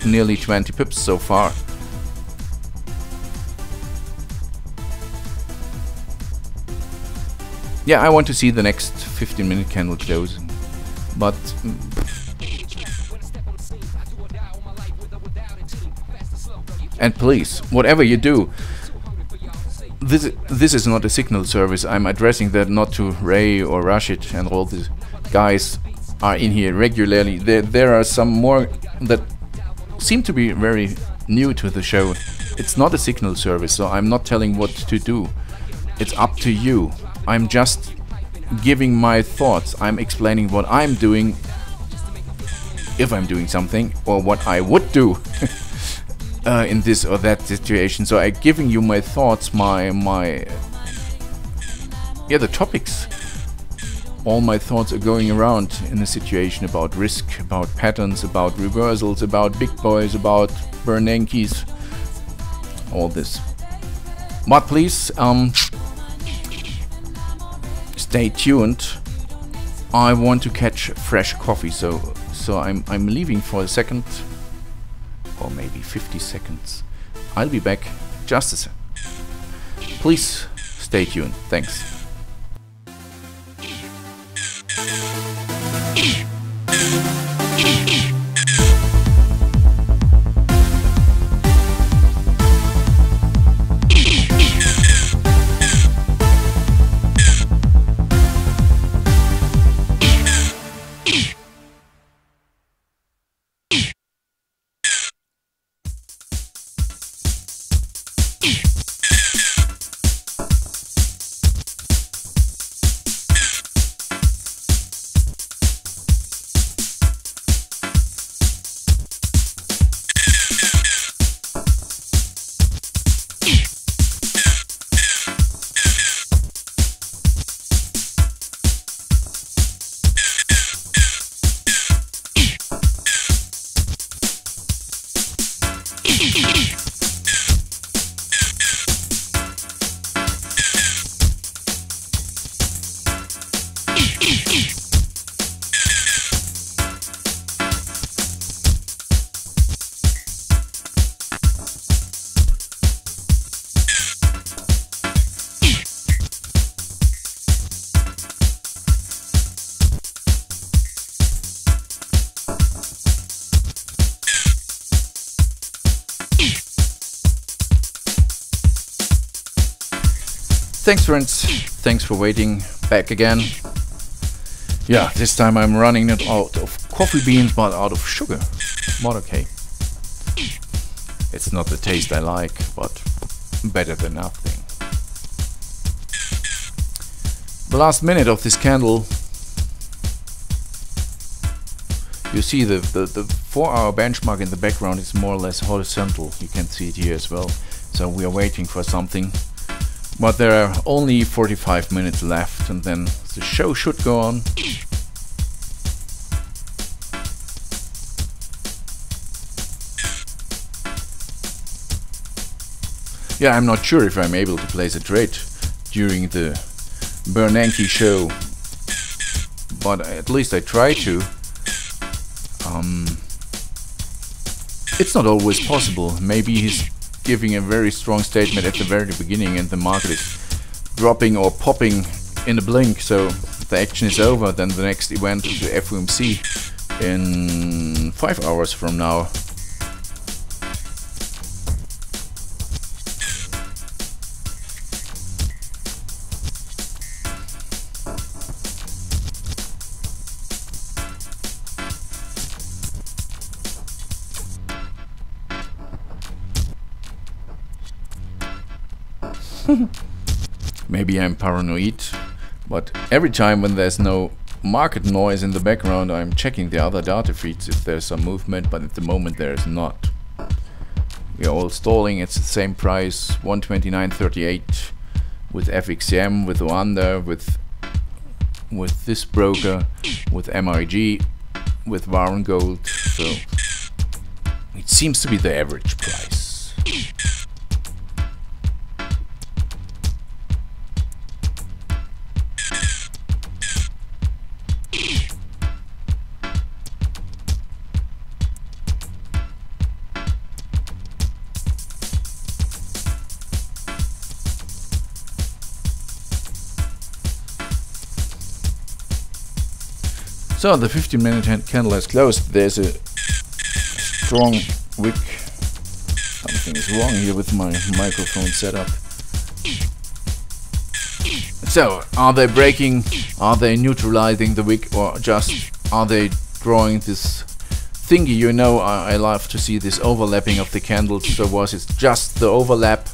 Speaker 1: nearly 20 pips so far. Yeah, I want to see the next 15-minute candle closing, but and please, whatever you do, this is not a signal service. I'm addressing that not to Ray or Rashid and all these guys are in here regularly. There are some more that seem to be very new to the show. It's not a signal service, so I'm not telling what to do. It's up to you. I'm just giving my thoughts. I'm explaining what I'm doing, if I'm doing something, or what I would do in this or that situation. So I'm giving you my thoughts, the topics. All my thoughts are going around in a situation about risk, about patterns, about reversals, about big boys, about Bernankes, all this. But please, stay tuned. I want to catch fresh coffee, so I'm leaving for a second, or maybe 50 seconds. I'll be back just a sec. Please stay tuned. Thanks. Thanks friends, thanks for waiting. Back again. Yeah, this time I'm running not out of coffee beans but out of sugar. But okay. It's not the taste I like, but better than nothing. The last minute of this candle. You see the 4-hour benchmark in the background is more or less horizontal. You can see it here as well. So we are waiting for something. But there are only 45 minutes left and then the show should go on. Yeah, I'm not sure if I'm able to place a trade during the Bernanke show, but at least I try to. It's not always possible. Maybe he's giving a very strong statement at the very beginning and the market is dropping or popping in a blink, so the action is over. Then the next event is the FOMC in 5 hours from now. Maybe I'm paranoid, but every time when there's no market noise in the background, I'm checking the other data feeds if there's some movement, but at the moment there is not. We are all stalling. It's the same price, 129.38 with FXM, with Oanda, with this broker, with MIG, with Warren Gold. So it seems to be the average price. So the 15-minute candle has closed. There's a strong wick. Something is wrong here with my microphone setup. So are they breaking? Are they neutralizing the wick, or just are they drawing this thingy? You know, I love to see this overlapping of the candles. So was it just the overlap?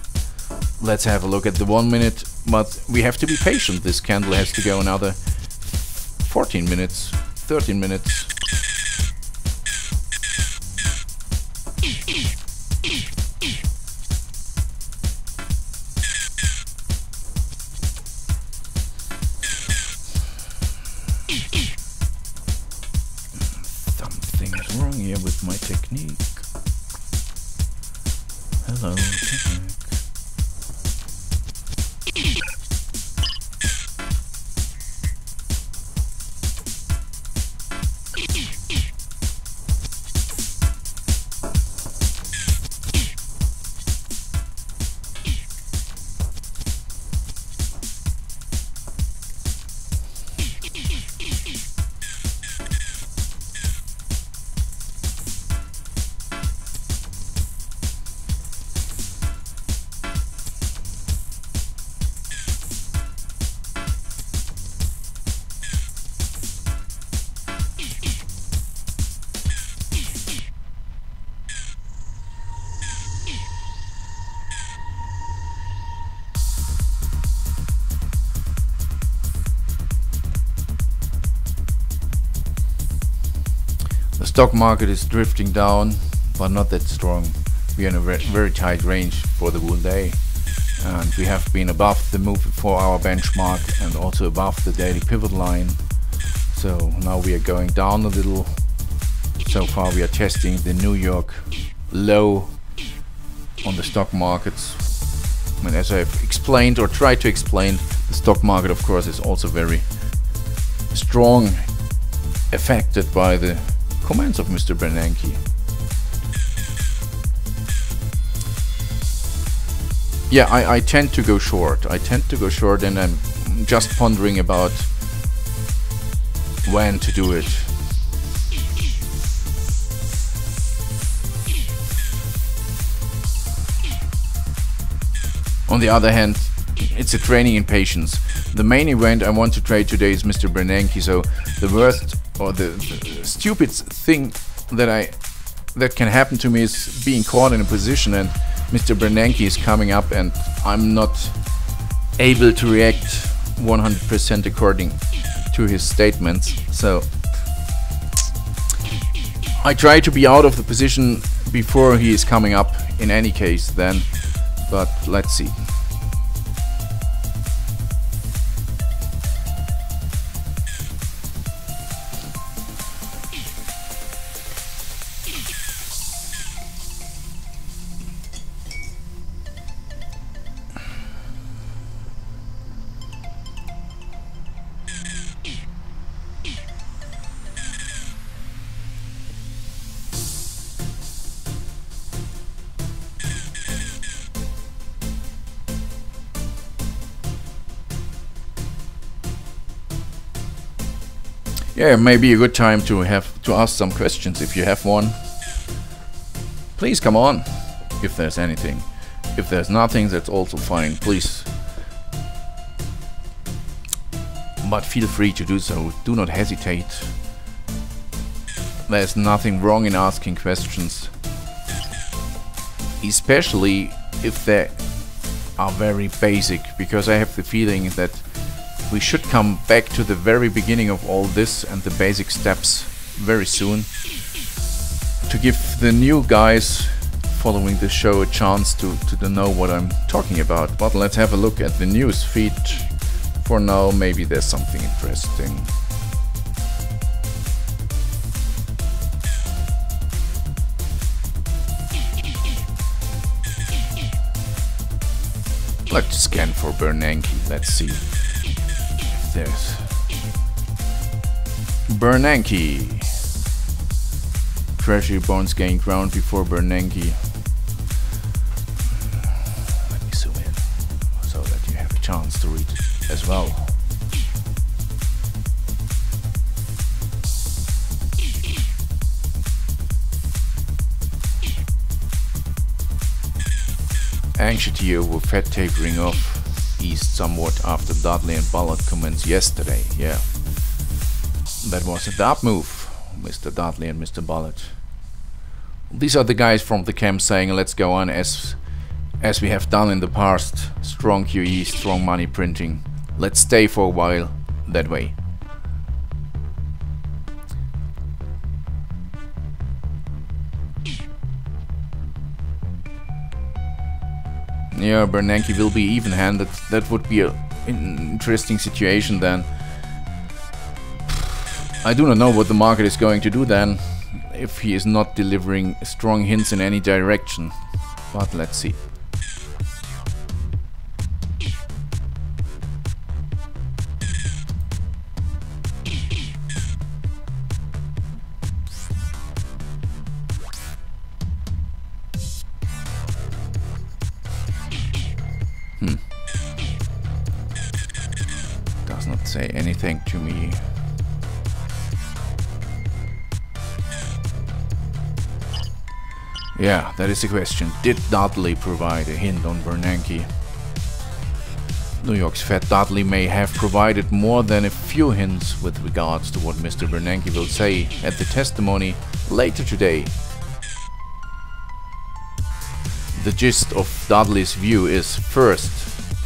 Speaker 1: Let's have a look at the 1 minute. But we have to be patient. This candle has to go another 14 minutes. 13 minutes. Something is wrong here with my technique. Hello, technique. The stock market is drifting down, but not that strong. We are in a very tight range for the whole day, and we have been above the move 4-hour benchmark and also above the daily pivot line. So now we are going down a little. So far we are testing the New York low on the stock markets. And as I've explained or tried to explain, the stock market of course is also very strong, affected by the comments of Mr. Bernanke. Yeah, I tend to go short. And I'm just pondering about when to do it. On the other hand, it's a training in patience. The main event I want to trade today is Mr. Bernanke. So the worst or the stupid thing that can happen to me is being caught in a position and Mr. Bernanke is coming up and I'm not able to react 100% according to his statements. So I try to be out of the position before he is coming up in any case then, but let's see. Yeah, maybe a good time to ask some questions. If you have one, please come on. If there's anything, if there's nothing, that's also fine. Please, but feel free to do so. Do not hesitate. There's nothing wrong in asking questions, especially if they are very basic. Because I have the feeling that we should come back to the very beginning of all this and the basic steps very soon to give the new guys following the show a chance to know what I'm talking about. But let's have a look at the news feed. For now, maybe there's something interesting. Let's scan for Bernanke. Let's see. There's Bernanke. Treasury bonds gain ground before Bernanke. Let me zoom in so that you have a chance to read it as well. Anxiety over Fed tapering off eased somewhat after Dudley and Bullard comments yesterday. Yeah, that was a dart move, Mr. Dudley and Mr. Bullard. These are the guys from the camp saying let's go on as we have done in the past. Strong QE, strong money printing. Let's stay for a while that way. Yeah, Bernanke will be even-handed. That would be an interesting situation then. I do not know what the market is going to do then, if he is not delivering strong hints in any direction. But let's see. Does not say anything to me. Yeah, that is the question. Did Dudley provide a hint on Bernanke? New York's Fed Dudley may have provided more than a few hints with regards to what Mr. Bernanke will say at the testimony later today. The gist of Dudley's view is, first,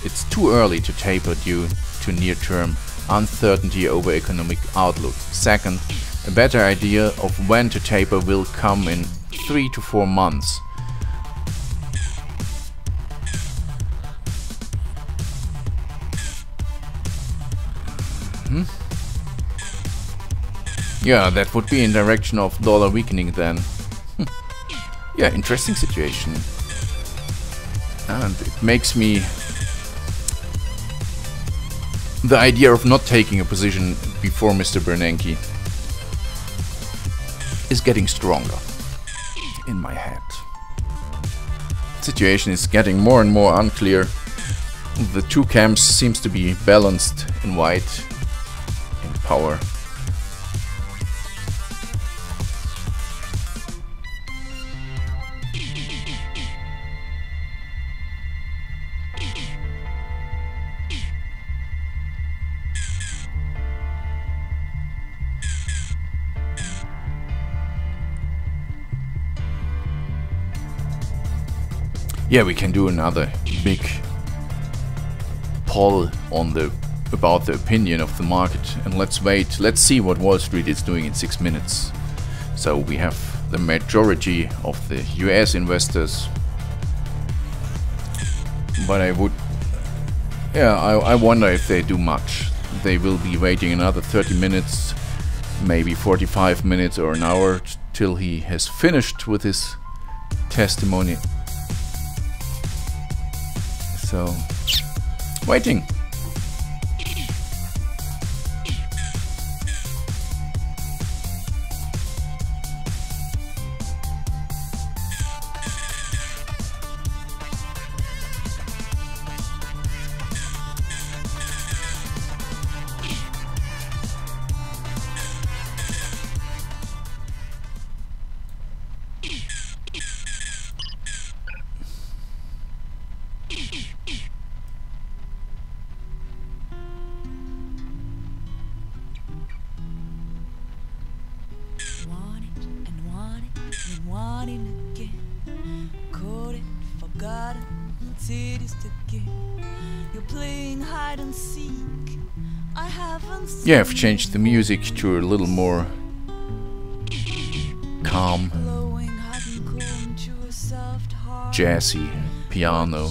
Speaker 1: it's too early to taper due to near-term uncertainty over economic outlook. Second, a better idea of when to taper will come in 3 to 4 months. Yeah, that would be in direction of dollar weakening then. Yeah, interesting situation. And it makes me... the idea of not taking a position before Mr. Bernanke is getting stronger in my head. The situation is getting more and more unclear. The two camps seems to be balanced in white in power. Yeah, we can do another big poll on about the opinion of the market, and let's wait. Let's see what Wall Street is doing in 6 minutes. So we have the majority of the US investors, but I wonder if they do much. They will be waiting another 30 minutes, maybe 45 minutes or an hour till he has finished with his testimony. So, waiting. Yeah, I've changed the music to a little more calm, jazzy piano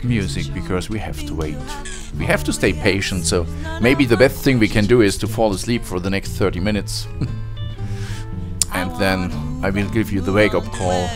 Speaker 1: music, because we have to wait. We have to stay patient, so maybe the best thing we can do is to fall asleep for the next 30 minutes. And then I will give you the wake-up call.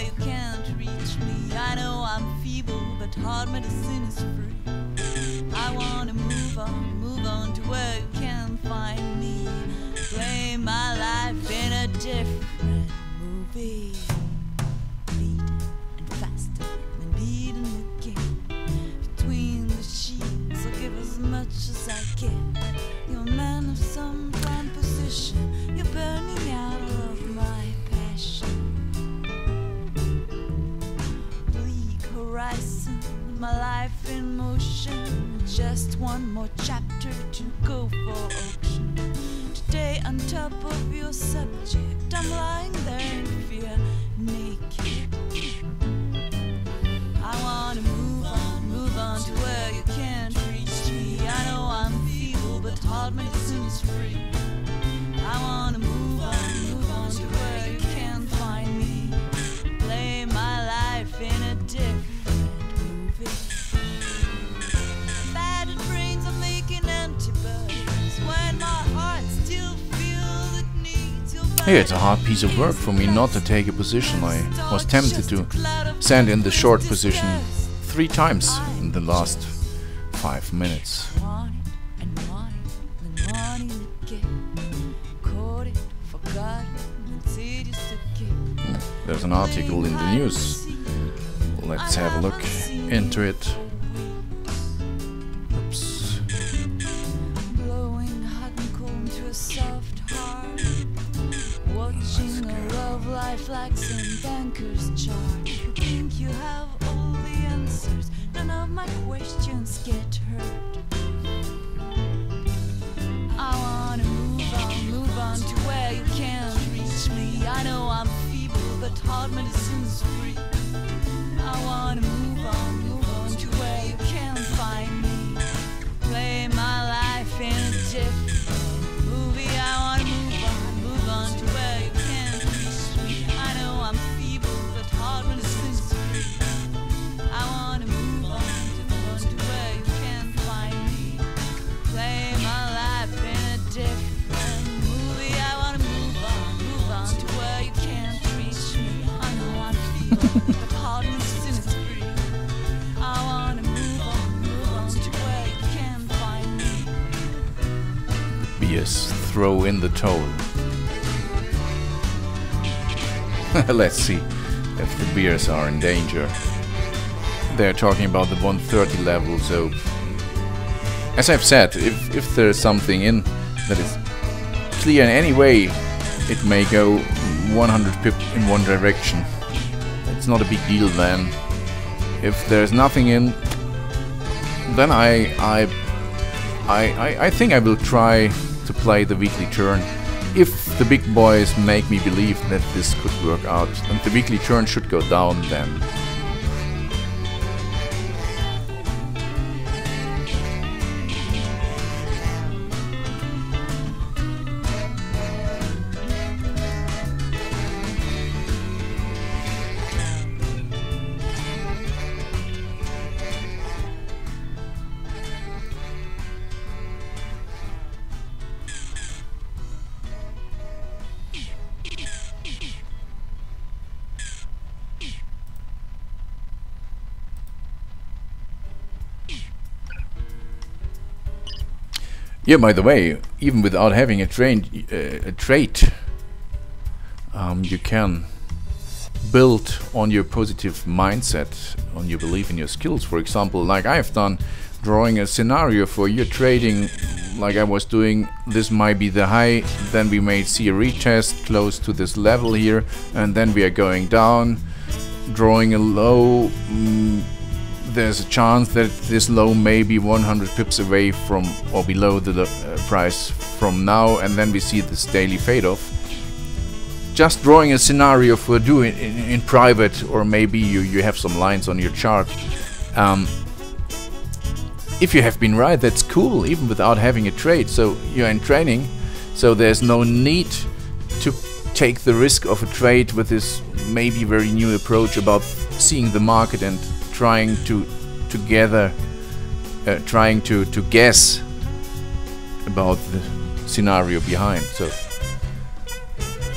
Speaker 2: Just one more chapter to go for auction. Today on top of your subject, I'm lying there in fear, naked. I wanna move on to where you can't reach me. I know I'm feeble, but hard medicine is free. I wanna move on to where you can't find me. Play my life in a different movie.
Speaker 1: Hey, it's a hard piece of work for me not to take a position. I was tempted to stand in the short position 3 times in the last 5 minutes. There's an article in the news. Let's have a look into it. Oops.
Speaker 2: Watching a love life like some banker's chart. You think you have all the answers, none of my questions get hurt. I wanna move on to where you can't reach me. I know I'm feeble, but hard medicine's free. I wanna move on to where you can't find me. Play my life in a different movie. I wanna move on to where you can't reach me. I know I'm feeble, but hard medicine's free. I wanna move on to where you can't find me. Play my life in a different movie. I wanna move on to where you can't reach me. I know I'm feeble, but hard medicine is free. I wanna move on to where you can't find me.
Speaker 1: Beers throw in the toll. Let's see if the beers are in danger. They're talking about the 130 level, so as I've said, if there's something in that is clear in any way, it may go 100 pip in one direction. It's not a big deal then. If there's nothing in, then I think I will try to play the weekly turn. If the big boys make me believe that this could work out, and the weekly turn should go down then. Yeah, by the way, even without having a trade, you can build on your positive mindset, on your belief in your skills. For example, like I've done, drawing a scenario for your trading, like I was doing. This might be the high, then we may see a retest close to this level here, and then we are going down, drawing a low. There's a chance that this low may be 100 pips away from or below the price from now, and then we see this daily fade off. Just drawing a scenario for doing in private, or maybe you have some lines on your chart. If you have been right, that's cool, even without having a trade. So you're in training, so there's no need to take the risk of a trade with this maybe very new approach about seeing the market and trying to guess about the scenario behind. So,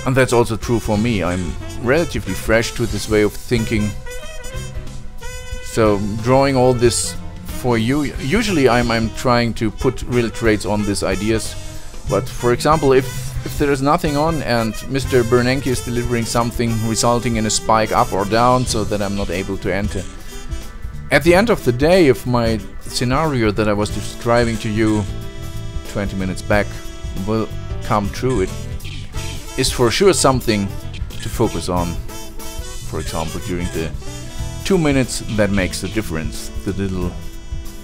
Speaker 1: and that's also true for me. I'm relatively fresh to this way of thinking. So drawing all this for you, usually I'm trying to put real trades on these ideas. But for example, if there is nothing on and Mr. Bernanke is delivering something resulting in a spike up or down, so that I'm not able to enter. At the end of the day, if my scenario that I was describing to you 20 minutes back will come true, it is for sure something to focus on. For example, during the 2 minutes that makes the difference, the little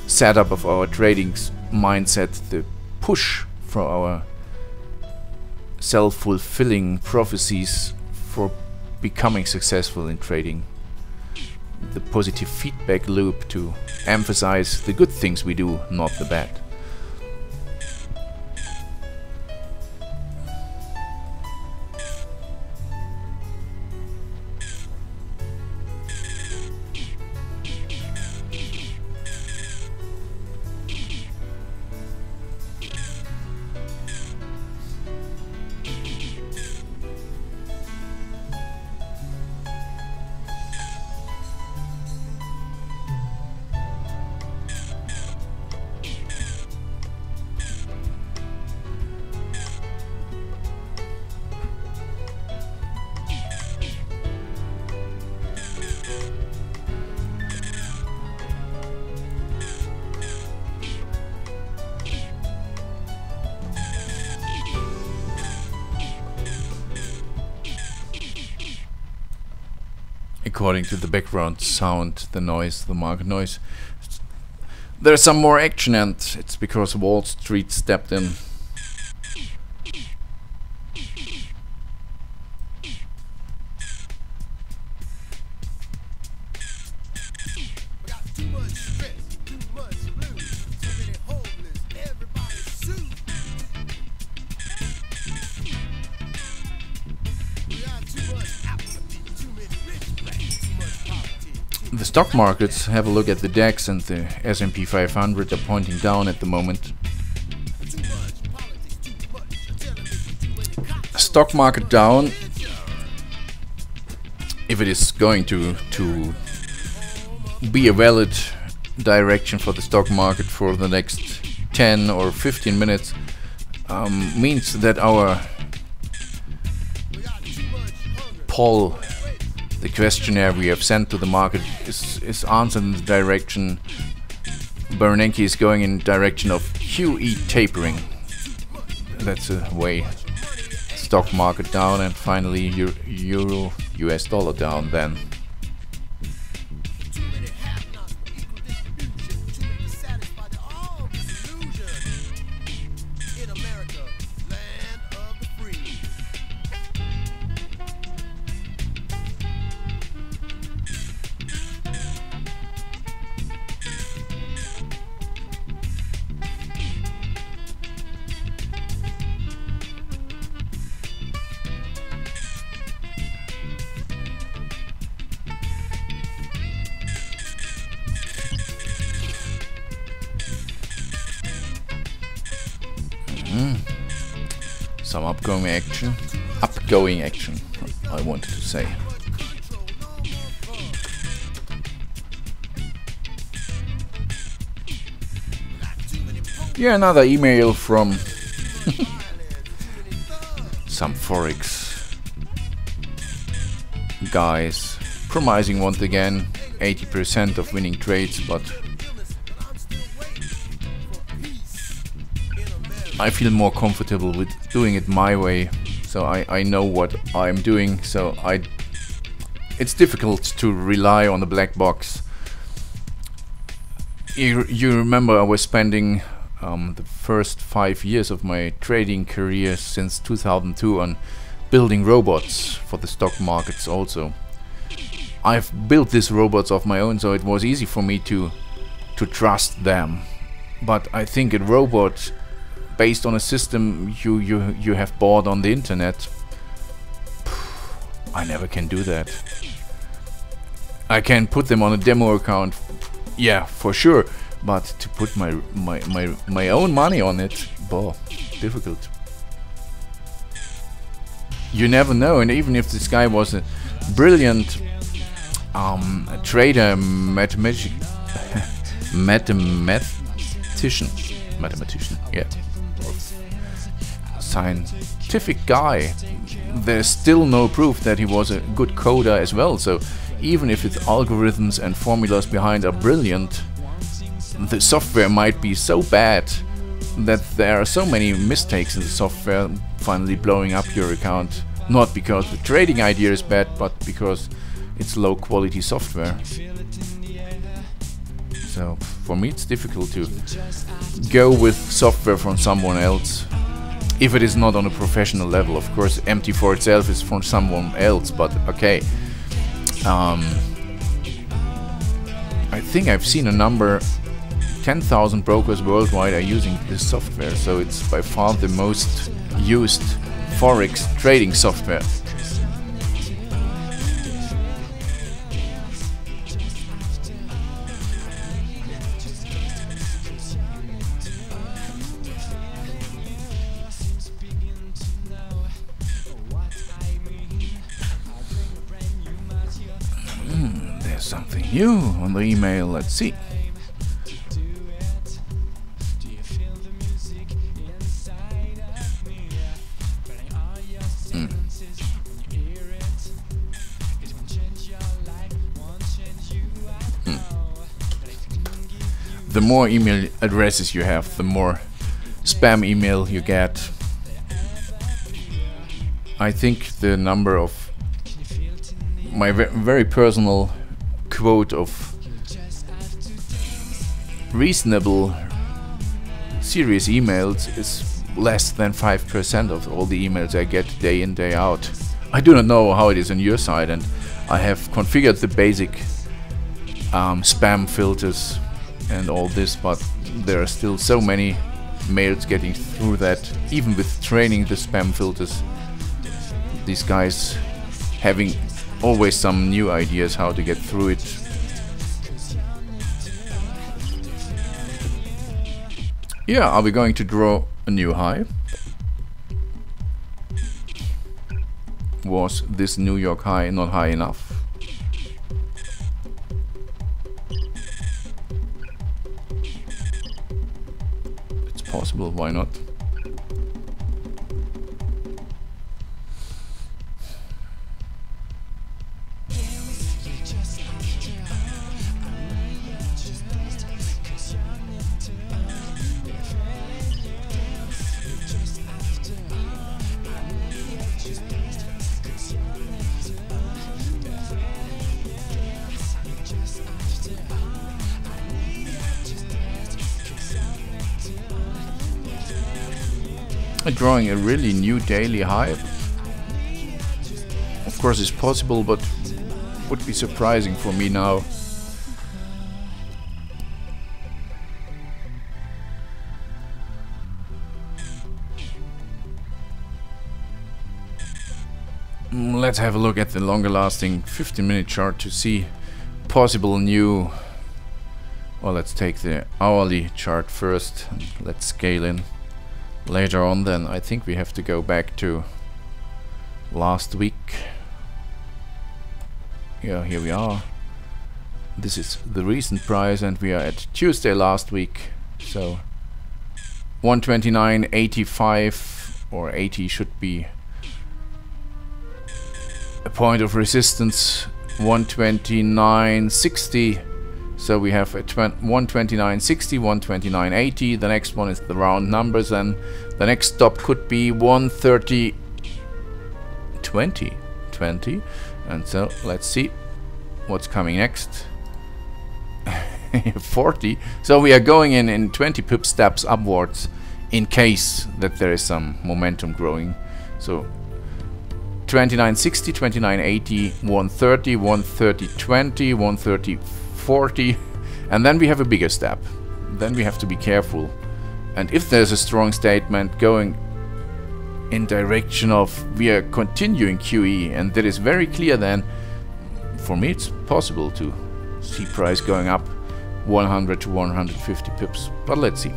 Speaker 1: setup of our trading mindset, the push for our self-fulfilling prophecies for becoming successful in trading. The positive feedback loop to emphasize the good things we do, not the bad. According to the background sound, the noise, the market noise, there's some more action, and it's because Wall Street stepped in. The stock markets, have a look at the DAX and the S&P 500, are pointing down at the moment. Stock market down, if it is going to be a valid direction for the stock market for the next 10 or 15 minutes, means that our poll, the questionnaire we have sent to the market, is answered in the direction Bernanke is going in direction of QE tapering. That's a way. Stock market down, and finally Euro US dollar down then. Some upgoing action, I wanted to say. Yeah, another email from some Forex guys promising once again 80% of winning trades, but I feel more comfortable with doing it my way, so I know what I'm doing, so it's difficult to rely on the black box. You remember I was spending the first 5 years of my trading career since 2002 on building robots for the stock markets also. I've built these robots of my own, so it was easy for me to trust them. But I think a robot based on a system you have bought on the internet, I never can do that. I can put them on a demo account, yeah, for sure, but to put my own money on it, difficult. You never know, and even if this guy was a brilliant trader, mathematician, yeah, scientific guy, there's still no proof that he was a good coder as well. So even if its algorithms and formulas behind are brilliant, the software might be so bad that there are so many mistakes in the software, finally blowing up your account, not because the trading idea is bad, but because it's low quality software. So for me it's difficult to go with software from someone else if it is not on a professional level. Of course, MT for itself is from someone else, but okay. I think I've seen a number, 10,000 brokers worldwide are using this software, so it's by far the most used Forex trading software. There's something new on the email, let's see. The more email addresses you have, the more spam email you get. I think the number of my very personal quote of reasonable, serious emails is less than 5% of all the emails I get day in, day out. I do not know how it is on your side, and I have configured the basic spam filters and all this, but there are still so many mails getting through that, even with training the spam filters. These guys having always some new ideas how to get through it. Yeah, are we going to draw a new high? Was this New York high not high enough? It's possible, why not? Drawing a really new daily high, of course, is possible, but would be surprising for me now. Let's have a look at the longer lasting 15-minute chart to see possible new. Well, let's take the hourly chart first. Let's scale in. later on, then I think we have to go back to last week. Yeah, here we are. This is the recent price, and we are at Tuesday last week. So 129.85 or 80 should be a point of resistance. 129.60. So we have a 129.60, 129.80. The next one is the round numbers, and the next stop could be 130.20. And so let's see what's coming next. 40. So we are going in 20 pip steps upwards in case that there is some momentum growing. So 29.60, 29.80, 130, 130.20, 130.40, and then we have a bigger step. Then we have to be careful. And if there's a strong statement going in direction of we are continuing QE, and that is very clear, then for me it's possible to see price going up 100 to 150 pips. But let's see.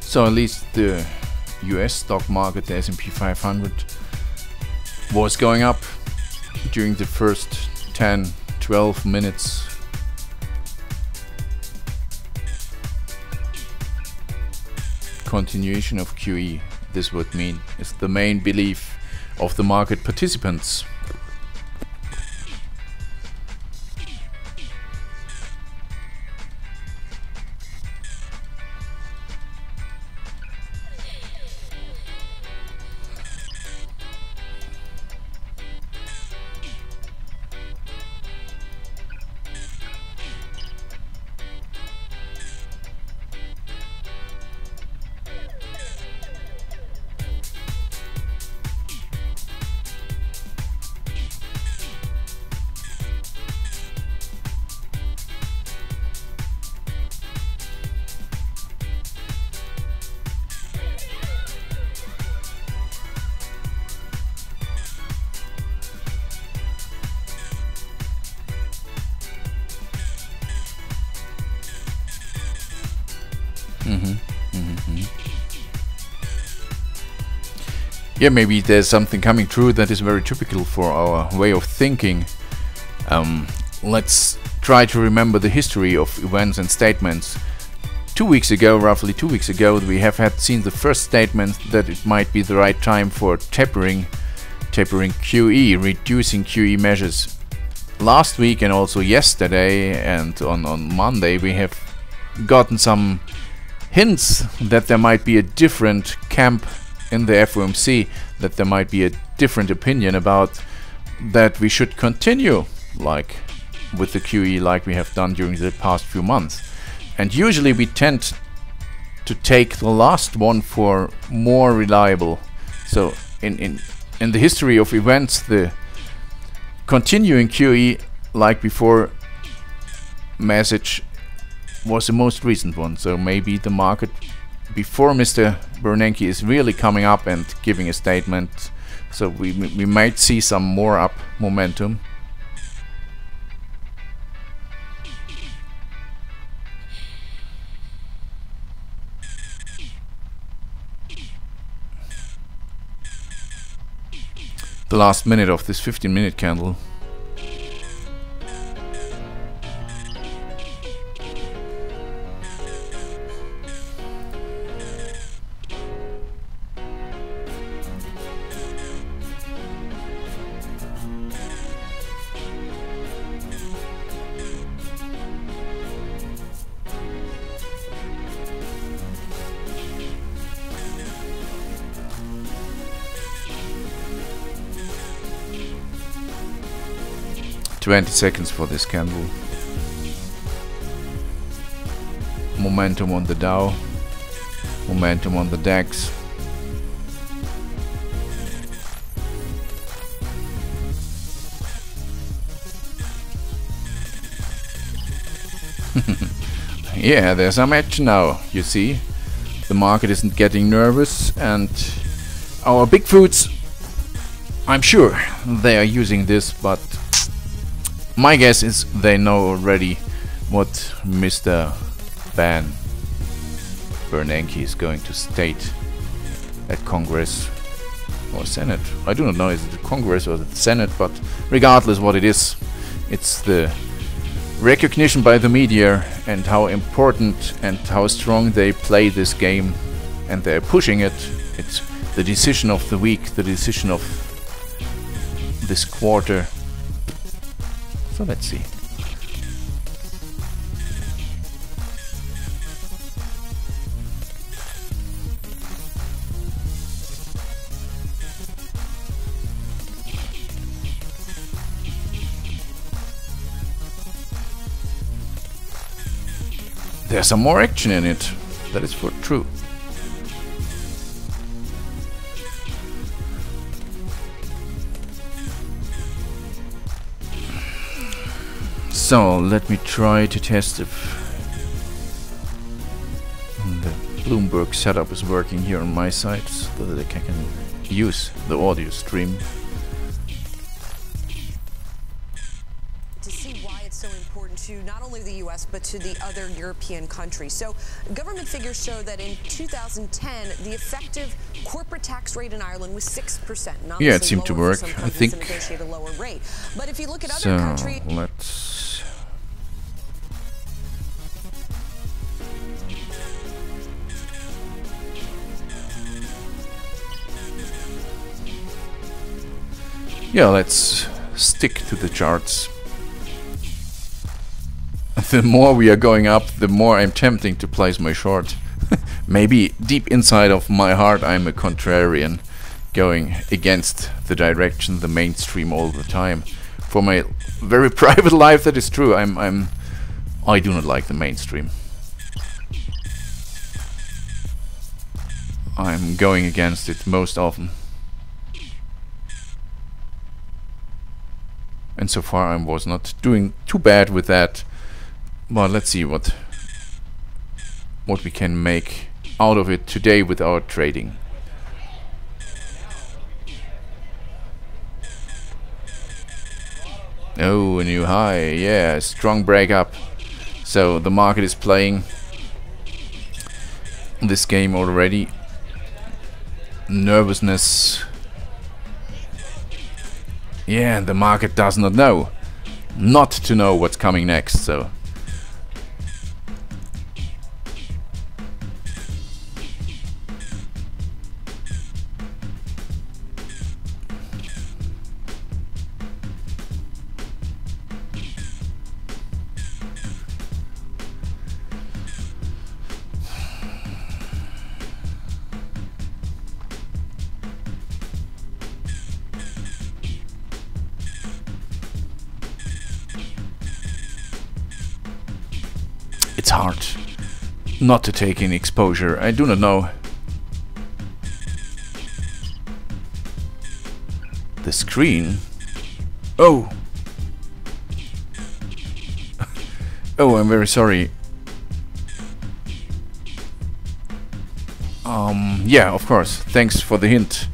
Speaker 1: So at least the US stock market, the S&P 500, was going up during the first 10-12 minutes. Continuation of QE, this would mean, is the main belief of the market participants. Yeah, maybe there's something coming through that is very typical for our way of thinking. Let's try to remember the history of events and statements. 2 weeks ago, roughly 2 weeks ago, we have seen the first statement that it might be the right time for tapering QE, reducing QE measures. Last week and also yesterday and on Monday, we have gotten some hints that there might be a different camp in the FOMC, that there might be a different opinion about that we should continue like with the QE like we have done during the past few months. And usually we tend to take the last one for more reliable. So in the history of events, the continuing QE like before message was the most recent one. So maybe the market before Mr. Bernanke is really coming up and giving a statement, so we might see some more up momentum. The last minute of this 15-minute candle. 20 seconds for this candle. Momentum on the Dow, momentum on the DAX. Yeah, there's some action now, you see. The market isn't getting nervous, and our big foods, I'm sure they are using this, but my guess is they know already what Mr. Bernanke is going to state at Congress or Senate. I do not know, is it the Congress or the Senate, but regardless what it is, it's the recognition by the media and how important and how strong they play this game, and they're pushing it. It's the decision of the week, the decision of this quarter. So let's see. There's some more action in it. That is for true. So let me try to test if the Bloomberg setup is working here on my side, so that I can use the audio stream.
Speaker 3: To see why it's so important to not only the US but to the other European countries. So government figures show that in 2010 the effective corporate tax rate in Ireland was 6%.
Speaker 1: Yeah, it seemed to work, I think.
Speaker 3: Negotiate a lower rate. But if you look at
Speaker 1: So
Speaker 3: other countries,
Speaker 1: let's let's stick to the charts. The more we are going up, the more I'm tempting to place my short. Maybe deep inside of my heart I'm a contrarian, going against the direction, the mainstream all the time. For my very private life, that is true. I do not like the mainstream. I'm going against it most often. And so far I was not doing too bad with that. But let's see what we can make out of it today with our trading. Oh, a new high. Yeah, strong break up. So the market is playing this game already. Nervousness. Yeah, and the market does not know. Not to know what's coming next, so. It's hard not to take in exposure. I do not know. The screen. Oh. Oh, I'm very sorry. Yeah, of course. Thanks for the hint.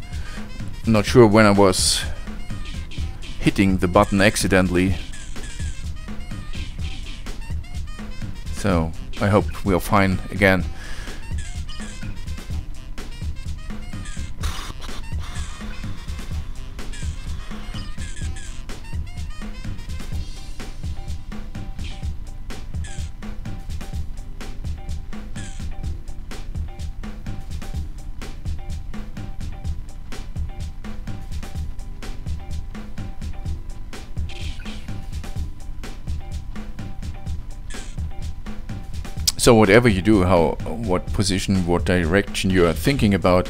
Speaker 1: Not sure when I was hitting the button accidentally. So, I hope we're fine again. So whatever you do, what position, what direction you are thinking about,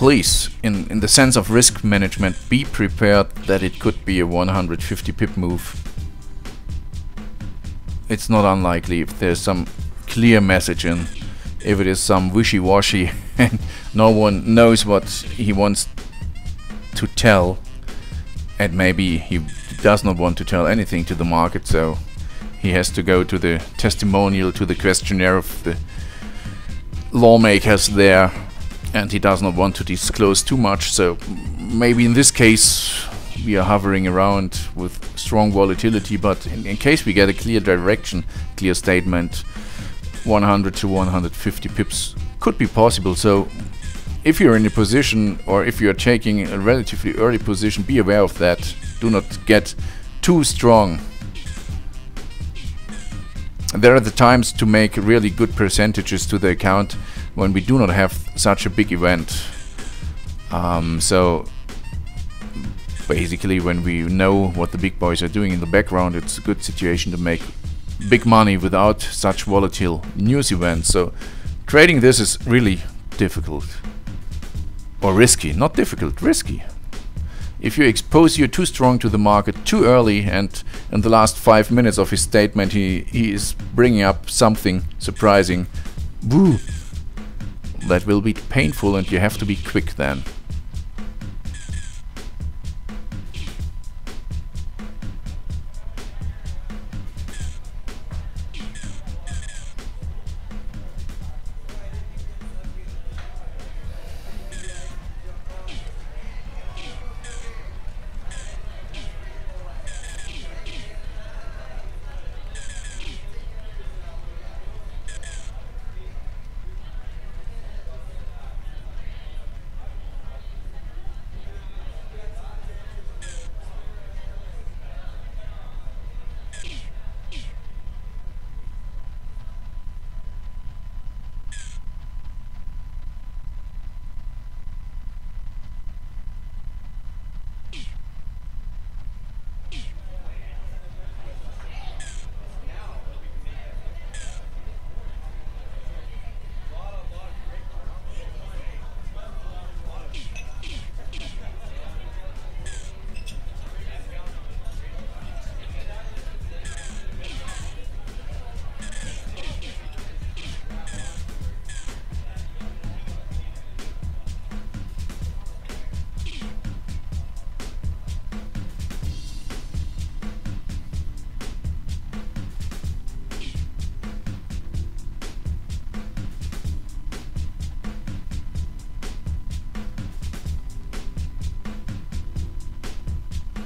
Speaker 1: please, in the sense of risk management, be prepared that it could be a 150 pip move. It's not unlikely if there's some clear message in. If it is some wishy-washy and no one knows what he wants to tell, and maybe he does not want to tell anything to the market, so he has to go to the testimonial, to the questionnaire of the lawmakers there, and he does not want to disclose too much. So maybe in this case we are hovering around with strong volatility, but in case we get a clear direction, clear statement, 100 to 150 pips could be possible. So if you're in a position, or if you're taking a relatively early position, be aware of that. Do not get too strong. There are the times to make really good percentages to the account when we do not have such a big event. So basically when we know what the big boys are doing in the background, it's a good situation to make big money without such volatile news events. So trading this is really difficult. Or risky. Not difficult, risky. If you expose you too strong to the market too early, and in the last 5 minutes of his statement he is bringing up something surprising, woo, that will be painful, and you have to be quick then.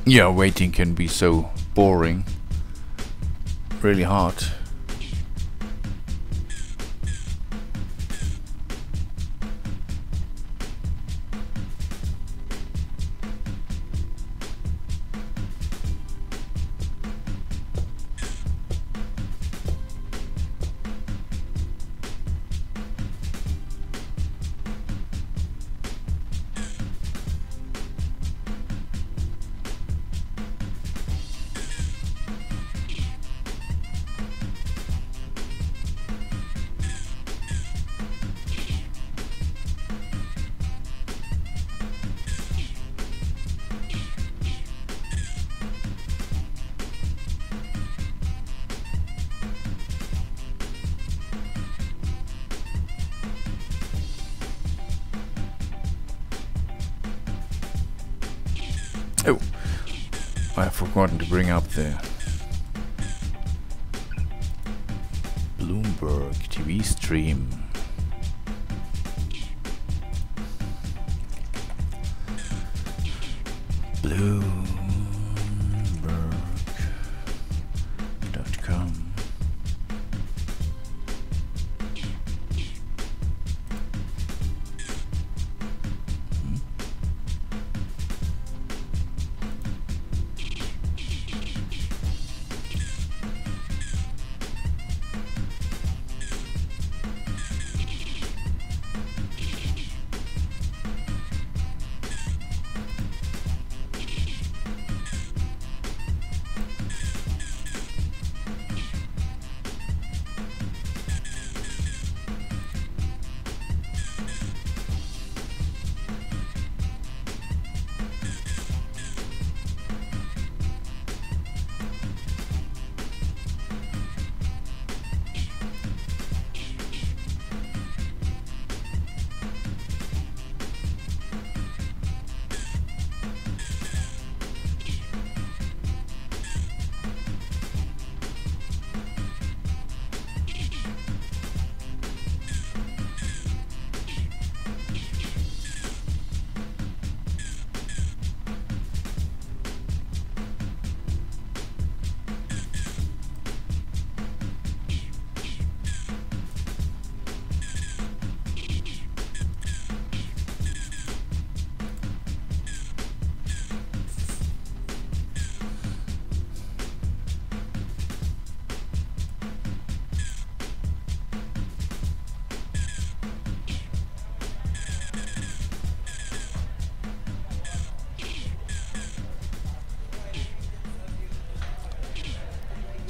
Speaker 1: Yeah, waiting can be so boring. Really hard. Oh, I have forgotten to bring up the Bloomberg TV stream. Bloomberg.com.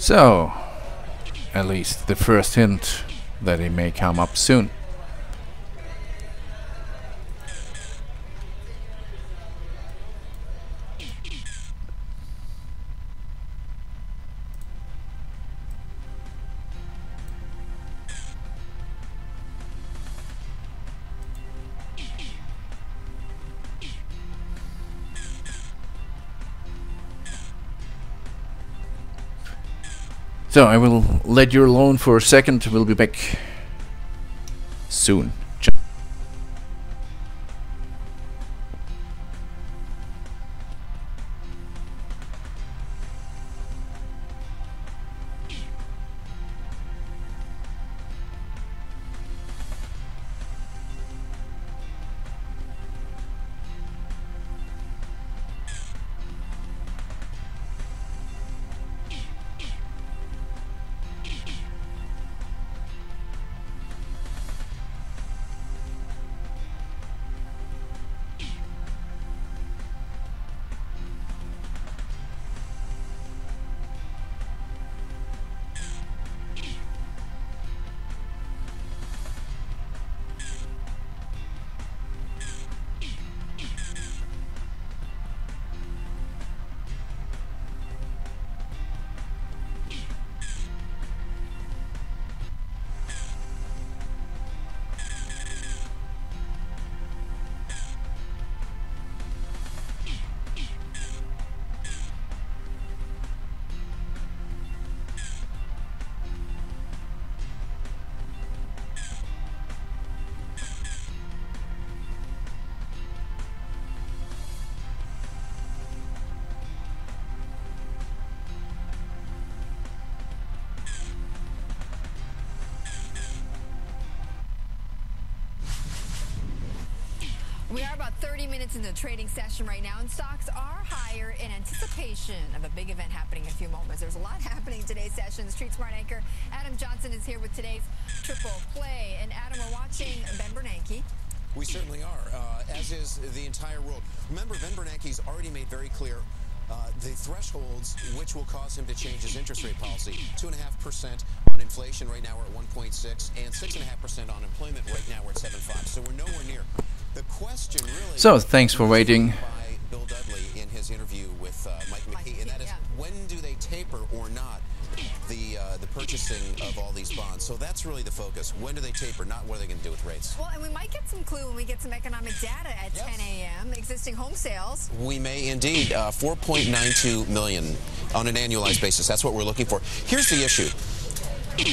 Speaker 1: So, at least the first hint that it may come up soon. So I will let you alone for a second. We'll be back soon.
Speaker 4: We are about 30 minutes into the trading session right now, and stocks are higher in anticipation of a big event happening in a few moments. There's a lot happening in today's session. Street Smart anchor Adam Johnson is here with today's Triple Play. And Adam, we're watching Ben Bernanke.
Speaker 5: We certainly are, as is the entire world. Remember, Ben Bernanke's already made very clear the thresholds which will cause him to change his interest rate policy. 2.5% on inflation, right now we're at 1.6, and 6.5% on employment, right now we're at 7.5. So we're nowhere near. The question really...
Speaker 1: So, thanks for waiting.
Speaker 5: ...by Bill Dudley in his interview with Mike McKee, and that is, when do they taper or not the purchasing of all these bonds? So that's really the focus. When do they taper, not what are they going to do with rates?
Speaker 4: Well, and we might get some clue when we get some economic data at 10 a.m. Existing home sales.
Speaker 5: We may indeed. 4.92 million on an annualized basis. That's what we're looking for. Here's the issue.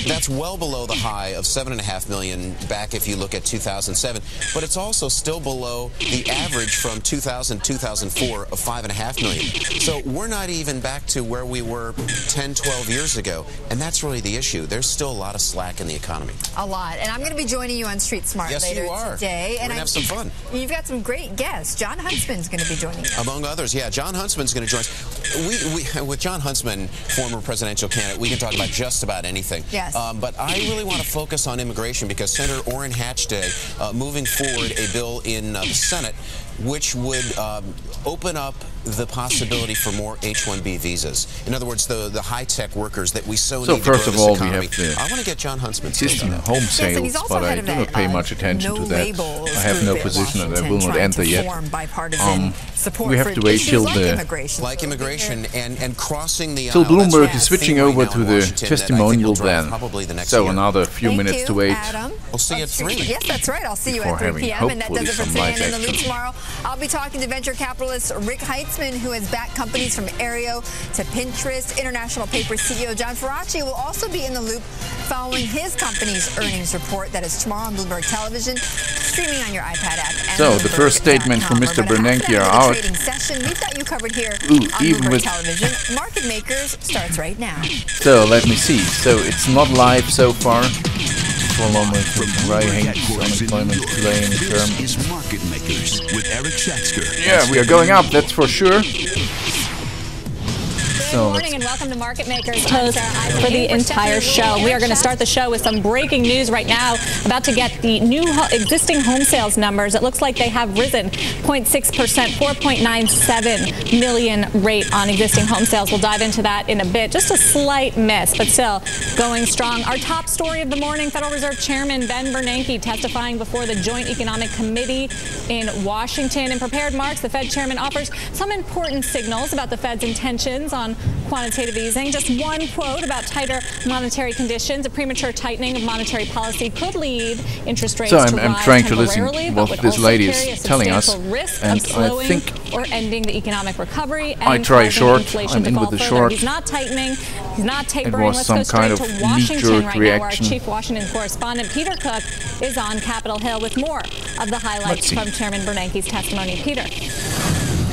Speaker 5: That's well below the high of 7.5 million back if you look at 2007, but it's also still below the average from 2000-2004 of 5.5 million. So we're not even back to where we were 10, 12 years ago, and that's really the issue. There's still a lot of slack in the economy.
Speaker 4: A lot, and I'm going to be joining you on Street Smart later today.
Speaker 5: We're going to have some fun.
Speaker 4: You've got some great guests. John Huntsman's going to be joining us.
Speaker 5: Among others, yeah. John Huntsman's going to join us. With John Huntsman, former presidential candidate, we can talk about just about anything.
Speaker 4: Yes.
Speaker 5: But I really want to focus on immigration because Senator Orrin Hatch today moving forward a bill in the Senate which would open up the possibility for more H-1B visas. In other words, the high-tech workers that we so need to grow this economy.
Speaker 1: First of all, we have the
Speaker 5: I want to get John Huntsman's
Speaker 1: existing home sales, but I do not pay much attention to that. I have no position and I will not enter yet. We have to wait till
Speaker 5: immigration and crossing the
Speaker 1: till Bloomberg is switching over to the testimonial then. So another few minutes to wait.
Speaker 5: We'll see you at 3.
Speaker 4: Yes, that's right. I'll see you at 3 p.m. And that does it for today. And in the loop tomorrow, I'll be talking to venture capitalist Rick Heitzman, who has backed companies from Aereo to Pinterest. International Paper CEO John Faraci will also be in the loop following his company's earnings report. That is tomorrow on Bloomberg Television, streaming on your iPad app.
Speaker 1: So the first statement from Mr. Bernanke are out.
Speaker 4: We've got you covered here on Bloomberg Television. Market Makers starts right now.
Speaker 1: So let me see. So it's not live so far. Unemployment claim term.
Speaker 6: Is Market Makers with Eric Schatzker.
Speaker 1: Yeah, we are going up, that's for sure.
Speaker 4: Good morning and welcome to Market Makers. Host for the entire show. We are going to start the show with some breaking news right now. About to get the new existing home sales numbers. It looks like they have risen 0.6%, 4.97 million rate on existing home sales. We'll dive into that in a bit. Just a slight miss, but still going strong. Our top story of the morning, Federal Reserve Chairman Ben Bernanke testifying before the Joint Economic Committee in Washington. In prepared remarks, the Fed chairman offers some important signals about the Fed's intentions on quantitative easing. Just one quote about tighter monetary conditions. A premature tightening of monetary policy could lead interest rates to rise
Speaker 1: I'm trying to listen
Speaker 4: but
Speaker 1: what this lady is telling us,
Speaker 4: and I think or ending the economic recovery. And
Speaker 1: I try short.
Speaker 4: I'm
Speaker 1: in with the short.
Speaker 4: He's not tightening. He's not tapering.
Speaker 1: It was
Speaker 4: Let's
Speaker 1: some
Speaker 4: go straight
Speaker 1: kind of
Speaker 4: to Washington right now, where our
Speaker 1: reaction.
Speaker 4: chief Washington correspondent Peter Cook is on Capitol Hill with more of the highlights from Chairman Bernanke's testimony. Peter.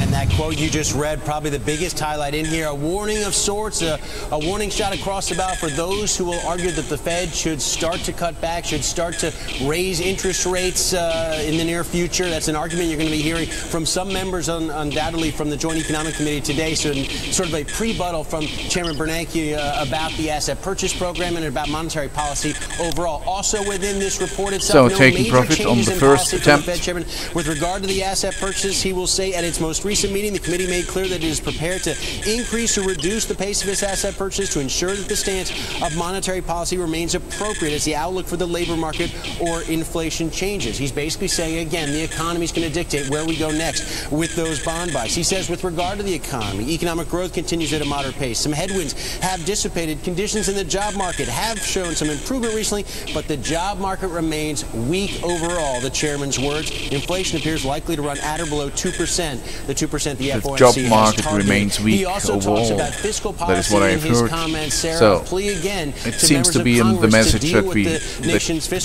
Speaker 6: And that quote you just read, probably the biggest highlight in here, a warning of sorts, a warning shot across the bow for those who will argue that the Fed should start to cut back, should start to raise interest rates in the near future. That's an argument you're going to be hearing from some members, undoubtedly, from the Joint Economic Committee today. So sort of a pre-buttal from Chairman Bernanke about the asset purchase program and about monetary policy overall. Also within this report itself,
Speaker 1: so taking profit on the first attempt.
Speaker 6: Fed Chairman, with regard to the asset purchase, he will say at its most recent meeting, the committee made clear that it is prepared to increase or reduce the pace of its asset purchase to ensure that the stance of monetary policy remains appropriate as the outlook for the labor market or inflation changes. He's basically saying, again, the economy is going to dictate where we go next with those bond buys. He says, with regard to the economy, economic growth continues at a moderate pace. Some headwinds have dissipated. Conditions in the job market have shown some improvement recently, but the job market remains weak overall. The chairman's words, inflation appears likely to run at or below 2%. The 2% the FOMC
Speaker 1: job
Speaker 6: has
Speaker 1: market
Speaker 6: targeted.
Speaker 1: remains weak
Speaker 6: He also
Speaker 1: overall.
Speaker 6: talks about fiscal policy
Speaker 1: That is what I've
Speaker 6: in his
Speaker 1: heard.
Speaker 6: comments, Sarah,
Speaker 1: So
Speaker 6: plea again
Speaker 1: it
Speaker 6: to
Speaker 1: seems to be in the message that the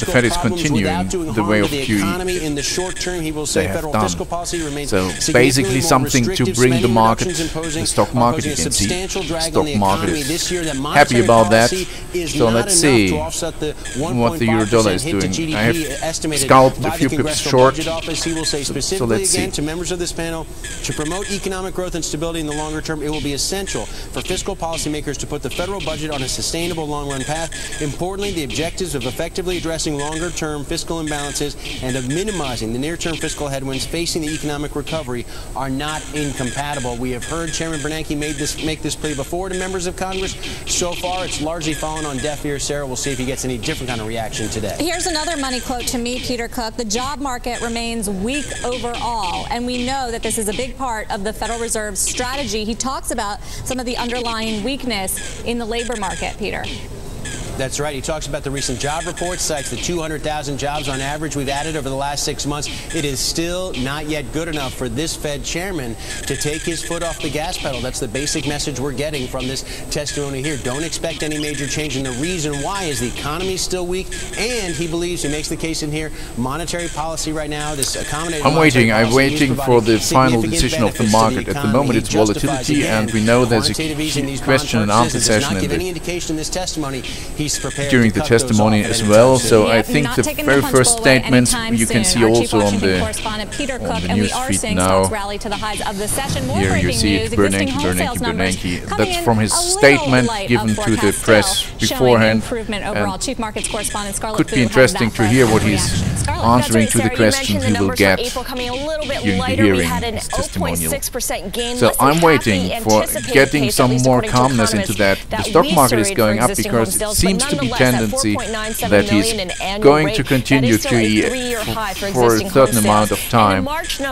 Speaker 1: Fed is continuing the way of QE.
Speaker 6: In the short term, he will say federal fiscal policy remains
Speaker 1: so basically something to bring the market, the stock market, you can see, stock market is happy about that. So let's see what the euro dollar is doing. I have scalped a few pips short, so let's see.
Speaker 6: To members of this panel, to promote economic growth and stability in the longer term, it will be essential for fiscal policymakers to put the federal budget on a sustainable long-run path. Importantly, the objectives of effectively addressing longer-term fiscal imbalances and of minimizing the near-term fiscal headwinds facing the economic recovery are not incompatible. We have heard Chairman Bernanke make this plea before to members of Congress. So far, it's largely fallen on deaf ears. Sarah, we'll see if he gets any different kind of reaction today.
Speaker 4: Here's another money quote to me, Peter Cook. The job market remains weak overall, and we know that this is a big part of the Federal Reserve's strategy. He talks about some of the underlying weakness in the labor market, Peter.
Speaker 6: That's right. He talks about the recent job report, cites the 200,000 jobs on average we've added over the last 6 months. It is still not yet good enough for this Fed chairman to take his foot off the gas pedal. That's the basic message we're getting from this testimony here. Don't expect any major change. And the reason why is the economy is still weak, and he believes, he makes the case in here, monetary policy right now, this accommodative
Speaker 1: I'm waiting for the final decision of the market. At the moment it's volatility, and we know there's a question and answer session in during the testimony as well. So I think the very first statements you can see also on the news feed now. Here you see it, Bernanke. That's from his statement given to the press beforehand. And could be interesting to hear what he's answering to the questions he will get during the hearing, his testimonial. So I'm waiting for getting some more calmness into that. The stock market is going up because it seems to be tendency that he's going to continue QE for a certain amount of time.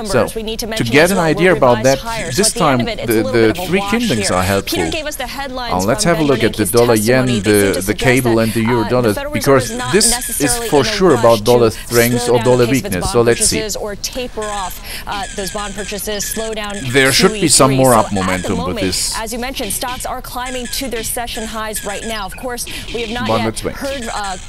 Speaker 1: So to get an idea about that, this time the three kingdoms are helpful. Let's have a look at the dollar yen, the cable and the euro dollars, because this is for sure about dollar strength or dollar weakness. So let's see. There should be some more up momentum with this.
Speaker 7: As you mentioned, stocks are climbing to their session highs right now. Of course, we have not yet heard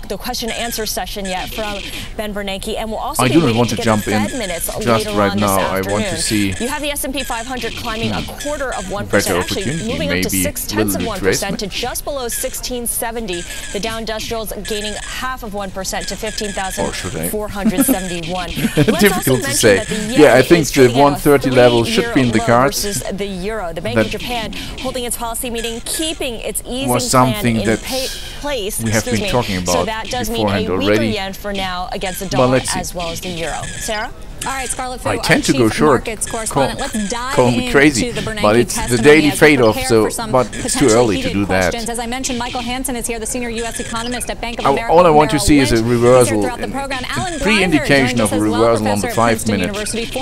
Speaker 7: the question and answer session yet from Ben Bernanke, and we'll also
Speaker 1: I
Speaker 7: be
Speaker 1: do not
Speaker 7: waiting
Speaker 1: want
Speaker 7: to
Speaker 1: to
Speaker 7: get
Speaker 1: jump
Speaker 7: the
Speaker 1: in
Speaker 7: Fed minutes
Speaker 1: just
Speaker 7: later
Speaker 1: right
Speaker 7: on
Speaker 1: now.
Speaker 7: this
Speaker 1: I want to
Speaker 7: afternoon.
Speaker 1: see.
Speaker 7: You have the S&P 500 climbing a quarter of 1%,
Speaker 1: Better
Speaker 7: actually
Speaker 1: opportunity,
Speaker 7: moving up to
Speaker 1: maybe
Speaker 7: 0.6 of
Speaker 1: little
Speaker 7: 1% to just below 1670. The Dow Industrials gaining half of 1% to 15,400. 471.
Speaker 1: Difficult to say. Yeah, I think the 130 level should be in the cards.
Speaker 7: Versus the euro. The Bank of Japan holding its policy meeting, keeping its easing
Speaker 1: was something
Speaker 7: plan in
Speaker 1: that
Speaker 7: place.
Speaker 1: we have been talking about.
Speaker 7: So that does mean a weaker yen for now against the dollar as well as the euro. Sarah?
Speaker 4: All right, Scarlett Fu,
Speaker 1: I tend to go short.
Speaker 4: Let's dive
Speaker 1: call me crazy,
Speaker 4: into the Bernanke
Speaker 1: but it's the daily trade-off. So, but it's too early to do that.
Speaker 4: As I mentioned, Michael Hansen is here, the senior U.S. economist at Bank of America.
Speaker 1: All I want to see is a reversal, a pre-indication of a reversal on the 5 minute.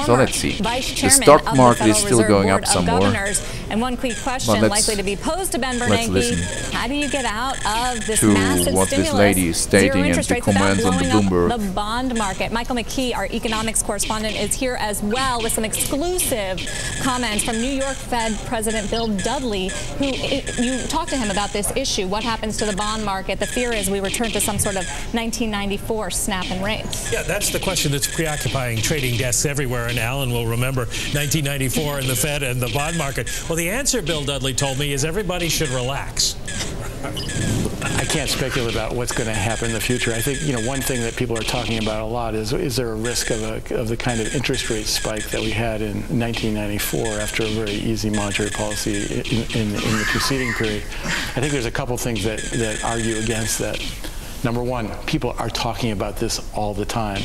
Speaker 1: So let's see. The stock market is still going up some more.
Speaker 4: And one quick question likely to be posed to Ben Bernanke: how do you get out of this massive
Speaker 1: what
Speaker 4: stimulus?
Speaker 1: This lady is stating and to comments on the Bloomberg.
Speaker 4: The bond market. Michael McKee, our economics correspondent, is here as well with some exclusive comments from New York Fed President Bill Dudley, who you talked to him about this issue. What happens to the bond market? The fear is we return to some sort of 1994 snap in rates.
Speaker 8: Yeah, that's the question that's preoccupying trading desks everywhere, and Alan will remember 1994 and the Fed and the bond market. Well, the answer, Bill Dudley told me, is everybody should relax.
Speaker 9: I can't speculate about what's going to happen in the future. I think, one thing that people are talking about a lot is there a risk of the kind of interest rate spike that we had in 1994 after a very easy monetary policy in the preceding period. I think there's a couple things that argue against that. Number one, people are talking about this all the time.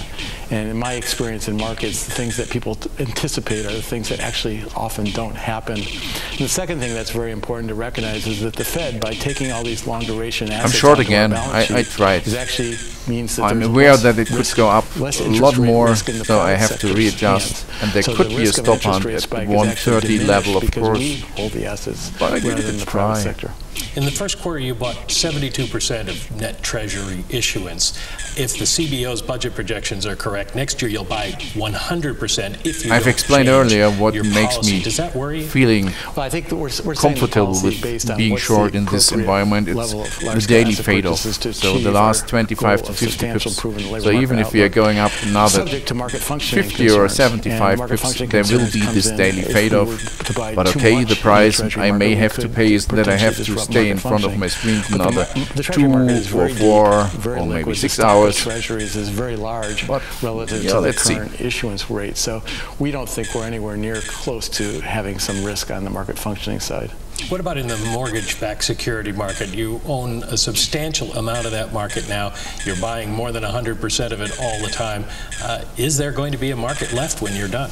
Speaker 9: And in my experience in markets, the things that people anticipate are the things that actually often don't happen. And the second thing that's very important to recognize is that the Fed, by taking all these long duration assets,
Speaker 1: I'm short again. I tried.
Speaker 9: It actually means that
Speaker 1: I'm aware that it could go up a lot more, so I have to readjust. And there could be a stop hunt at the 130 level, of course.
Speaker 9: We hold the assets
Speaker 1: but I give it
Speaker 9: in
Speaker 1: a
Speaker 9: the
Speaker 1: try.
Speaker 9: private sector.
Speaker 8: In the first quarter, you bought 72% of net Treasury issuance. If the CBO's budget projections are correct, next year you'll buy 100% if you
Speaker 1: I've explained earlier what makes me feeling comfortable with being short in this environment. It's the daily trade-off. So the last 25 to 50 pips. So even if we are going up another 50 or 75 pips, there will be this daily trade-off. But okay, the price I may have to pay is that I have to stay in front of my screen another 2 or 4 or maybe 6 hours.
Speaker 9: Treasuries is very large relative to the current issuance rate. So we don't think we're anywhere near close to having some risk on the market functioning side.
Speaker 8: What about in the mortgage-backed security market? You own a substantial amount of that market now. You're buying more than 100% of it all the time. Is there going to be a market left when you're done?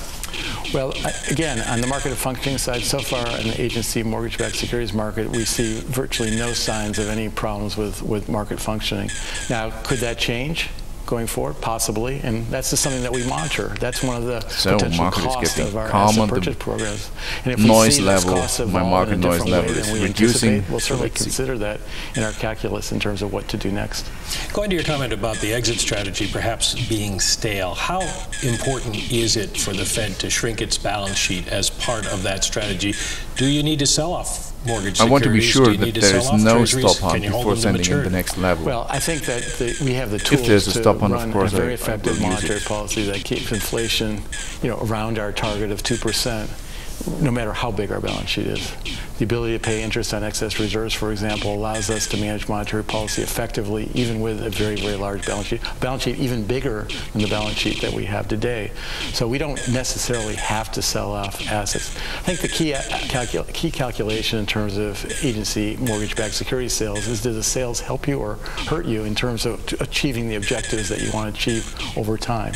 Speaker 9: Well, again, on the market functioning side, so far in the agency mortgage-backed securities market, we see virtually no signs of any problems with market functioning. Now, could that change going forward? Possibly, and that's just something that we monitor. That's one of the potential costs of our asset purchase programs. And if we see this cost of
Speaker 1: market noise level is reducing.
Speaker 9: We'll certainly consider that in our calculus in terms of what to do next.
Speaker 8: Going to your comment about the exit strategy perhaps being stale, how important is it for the Fed to shrink its balance sheet as part of that strategy? Do you need to sell off mortgage securities?
Speaker 1: I want to be sure that there is no stop hunt before sending in the next level.
Speaker 9: Well, I think that we have the tools to run a very effective monetary policy that keeps inflation, around our target of 2%, no matter how big our balance sheet is. The ability to pay interest on excess reserves, for example, allows us to manage monetary policy effectively, even with a very, very large balance sheet. A balance sheet even bigger than the balance sheet that we have today. So we don't necessarily have to sell off assets. I think the key calculation in terms of agency mortgage-backed security sales is, do the sales help you or hurt you in terms of achieving the objectives that you want to achieve over time?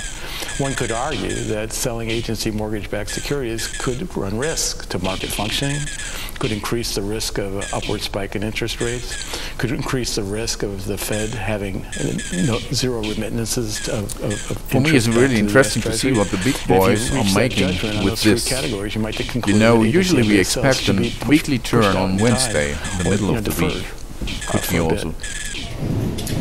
Speaker 9: One could argue that selling agency mortgage-backed securities could run risk to market functioning, could increase the risk of an upward spike in interest rates, could increase the risk of the Fed having zero remittances of
Speaker 1: For me, it's really interesting to see what the big boys are making with this. Usually we expect a weekly turn on Wednesday, in the middle of the week. Could be also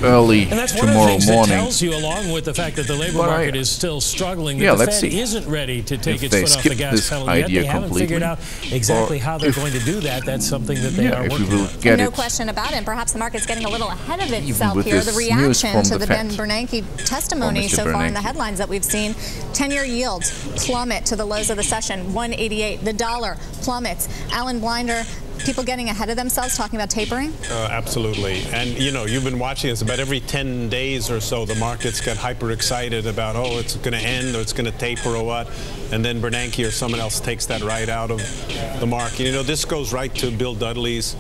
Speaker 1: early tomorrow morning.
Speaker 8: That tells you, along with the fact that the labor market is still struggling, that the Fed isn't ready to take its foot off the gas pedal yet. They haven't figured out exactly how they're going to do that. That's something that they are working on.
Speaker 4: No question about it. Perhaps the market's getting a little ahead of itself here. The reaction to the Ben Bernanke testimony so far in the headlines that we've seen: 10-year yields plummet to the lows of the session, 188. The dollar plummets. Alan Blinder people getting ahead of themselves, talking about tapering?
Speaker 10: Absolutely. And, you know, you've been watching this. About every 10 days or so, the markets get hyper excited about, oh, it's going to end or it's going to taper or what. And then Bernanke or someone else takes that right out of the market. You know, this goes right to Bill Dudley's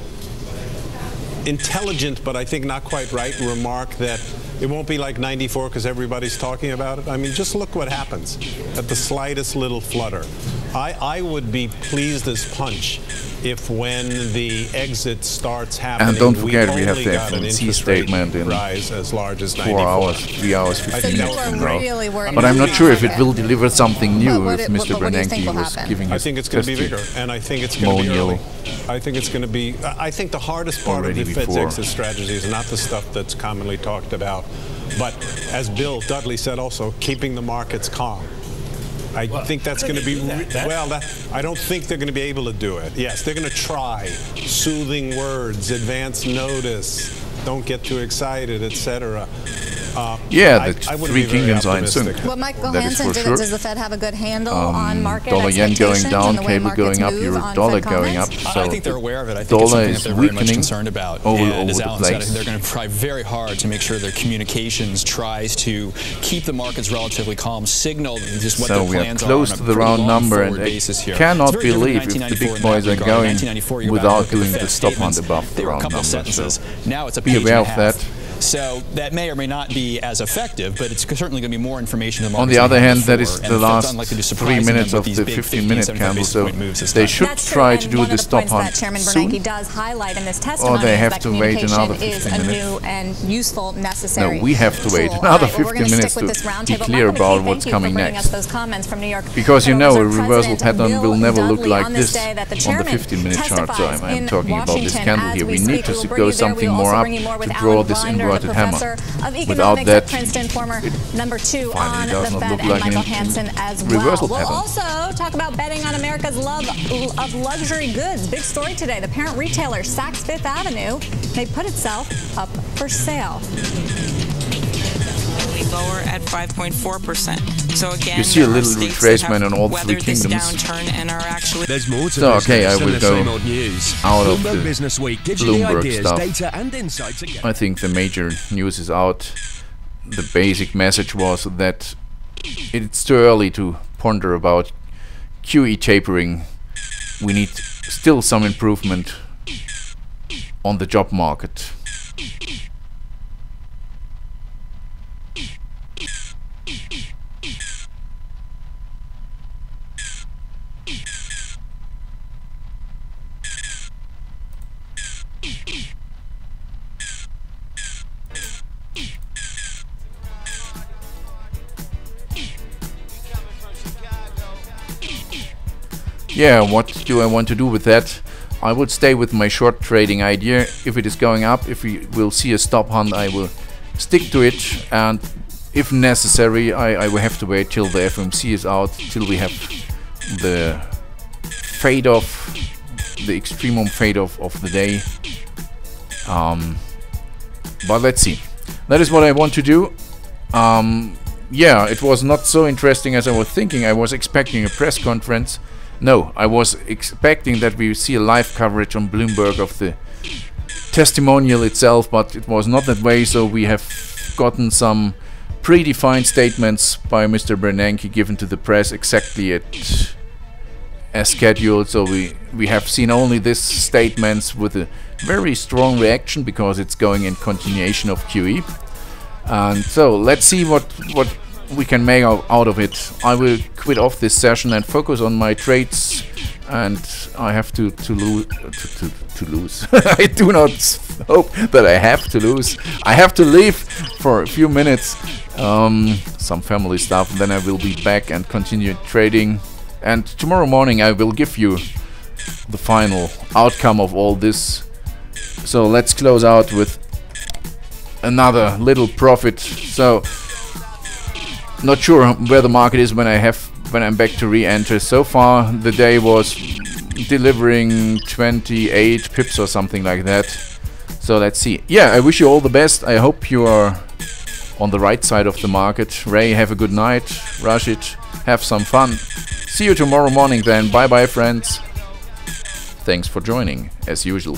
Speaker 10: intelligent, but I think not quite right, remark that it won't be like 94 because everybody's talking about it. I mean, just look what happens at the slightest little flutter. I would be pleased as punch if when the exit starts happening,
Speaker 1: and don't forget we have the FOMC statement in
Speaker 10: rise as large as
Speaker 1: 4 hours, 3 hours, 15 minutes from now.
Speaker 4: Really
Speaker 1: but I'm not sure if it will deliver something new if Mr. Bernanke was giving his
Speaker 10: I think it's going to be bigger, and I think it's going to be early. I think it's going to be, I think the hardest part of the Fed's exit strategy is not the stuff that's commonly talked about, but as Bill Dudley said also, keeping the markets calm. I think that's going to be, I don't think they're going to be able to do it. Yes, they're going to try. Soothing words, advance notice, don't get too excited, etc.
Speaker 1: Yeah, the Three Kingdoms are in sync.
Speaker 4: Well, Michael Hansen, does the Fed have a good handle on market
Speaker 1: dollar yen going down, cable going up, euro dollar going up. So
Speaker 11: I think they're aware of it. I think it's something that they're very much concerned about. And as Alan said, I think they're going to try very hard to make sure their communications tries to keep the markets relatively calm, signal just what their plans are on a
Speaker 1: close to the round number, and I cannot believe if the big boys are going without doing the stop hunt above the round number. So
Speaker 11: now it's a
Speaker 1: be aware of that.
Speaker 11: So that may or may not be as effective, but it's certainly going to be more information to the
Speaker 1: on the other hand, that is the last 3 minutes of the 15-minute candle, so they should try to do the stop hunt
Speaker 4: Chairman
Speaker 1: soon,
Speaker 4: Bernanke does highlight in this testimony,
Speaker 1: or they have to wait another 15 minutes.
Speaker 4: New and useful, necessary
Speaker 1: no, we have to wait another 15 minutes to be clear about what's coming next. Because you know, a reversal pattern will never look like this on the 15-minute chart, so I'm talking about this candle here. We need to go something more up to draw this inverted hammer. Without that,
Speaker 4: Princeton, former #2 on
Speaker 1: does
Speaker 4: the
Speaker 1: not
Speaker 4: Fed,
Speaker 1: look
Speaker 4: and
Speaker 1: like
Speaker 4: Michael
Speaker 1: an
Speaker 4: Hansen as
Speaker 1: reversal
Speaker 4: well.
Speaker 1: pattern.
Speaker 4: We'll also talk about betting on America's love of luxury goods. Big story today. The parent retailer, Saks Fifth Avenue, may put itself up for sale.
Speaker 12: Lower at 5.4%. So again,
Speaker 1: you see a little retracement on all three kingdoms.
Speaker 13: There's more to
Speaker 1: so okay, I will go
Speaker 13: news.
Speaker 1: out of the
Speaker 13: Business Week.
Speaker 1: Bloomberg
Speaker 13: ideas,
Speaker 1: stuff.
Speaker 13: Data and insights again.
Speaker 1: I think the major news is out. The basic message was that it's too early to ponder about QE tapering. We need still some improvement on the job market. Yeah, what do I want to do with that? I would stay with my short trading idea. If it is going up, if we will see a stop hunt, I will stick to it, and if necessary, I will have to wait till the FOMC is out, till we have the fade off, the extremum fade off of the day. But let's see. That is what I want to do. Yeah, it was not so interesting as I was thinking. I was expecting a press conference. No, I was expecting that we see a live coverage on Bloomberg of the testimonial itself, but it was not that way, so we have gotten some predefined statements by Mr. Bernanke given to the press exactly as scheduled, so we have seen only these statements with a very strong reaction because it's going in continuation of QE. And so let's see what we can make out of it. I will quit off this session and focus on my trades, and I have to lose. I do not hope that I have to lose. I have to leave for a few minutes, some family stuff, and then I will be back and continue trading. And tomorrow morning I will give you the final outcome of all this. So let's close out with another little profit. So not sure where the market is when I'm back to re-enter. So far the day was delivering 28 pips or something like that. So let's see. Yeah, I wish you all the best. I hope you are on the right side of the market. Ray, have a good night. Rashid, have some fun. See you tomorrow morning then. Bye bye, friends. Thanks for joining, as usual.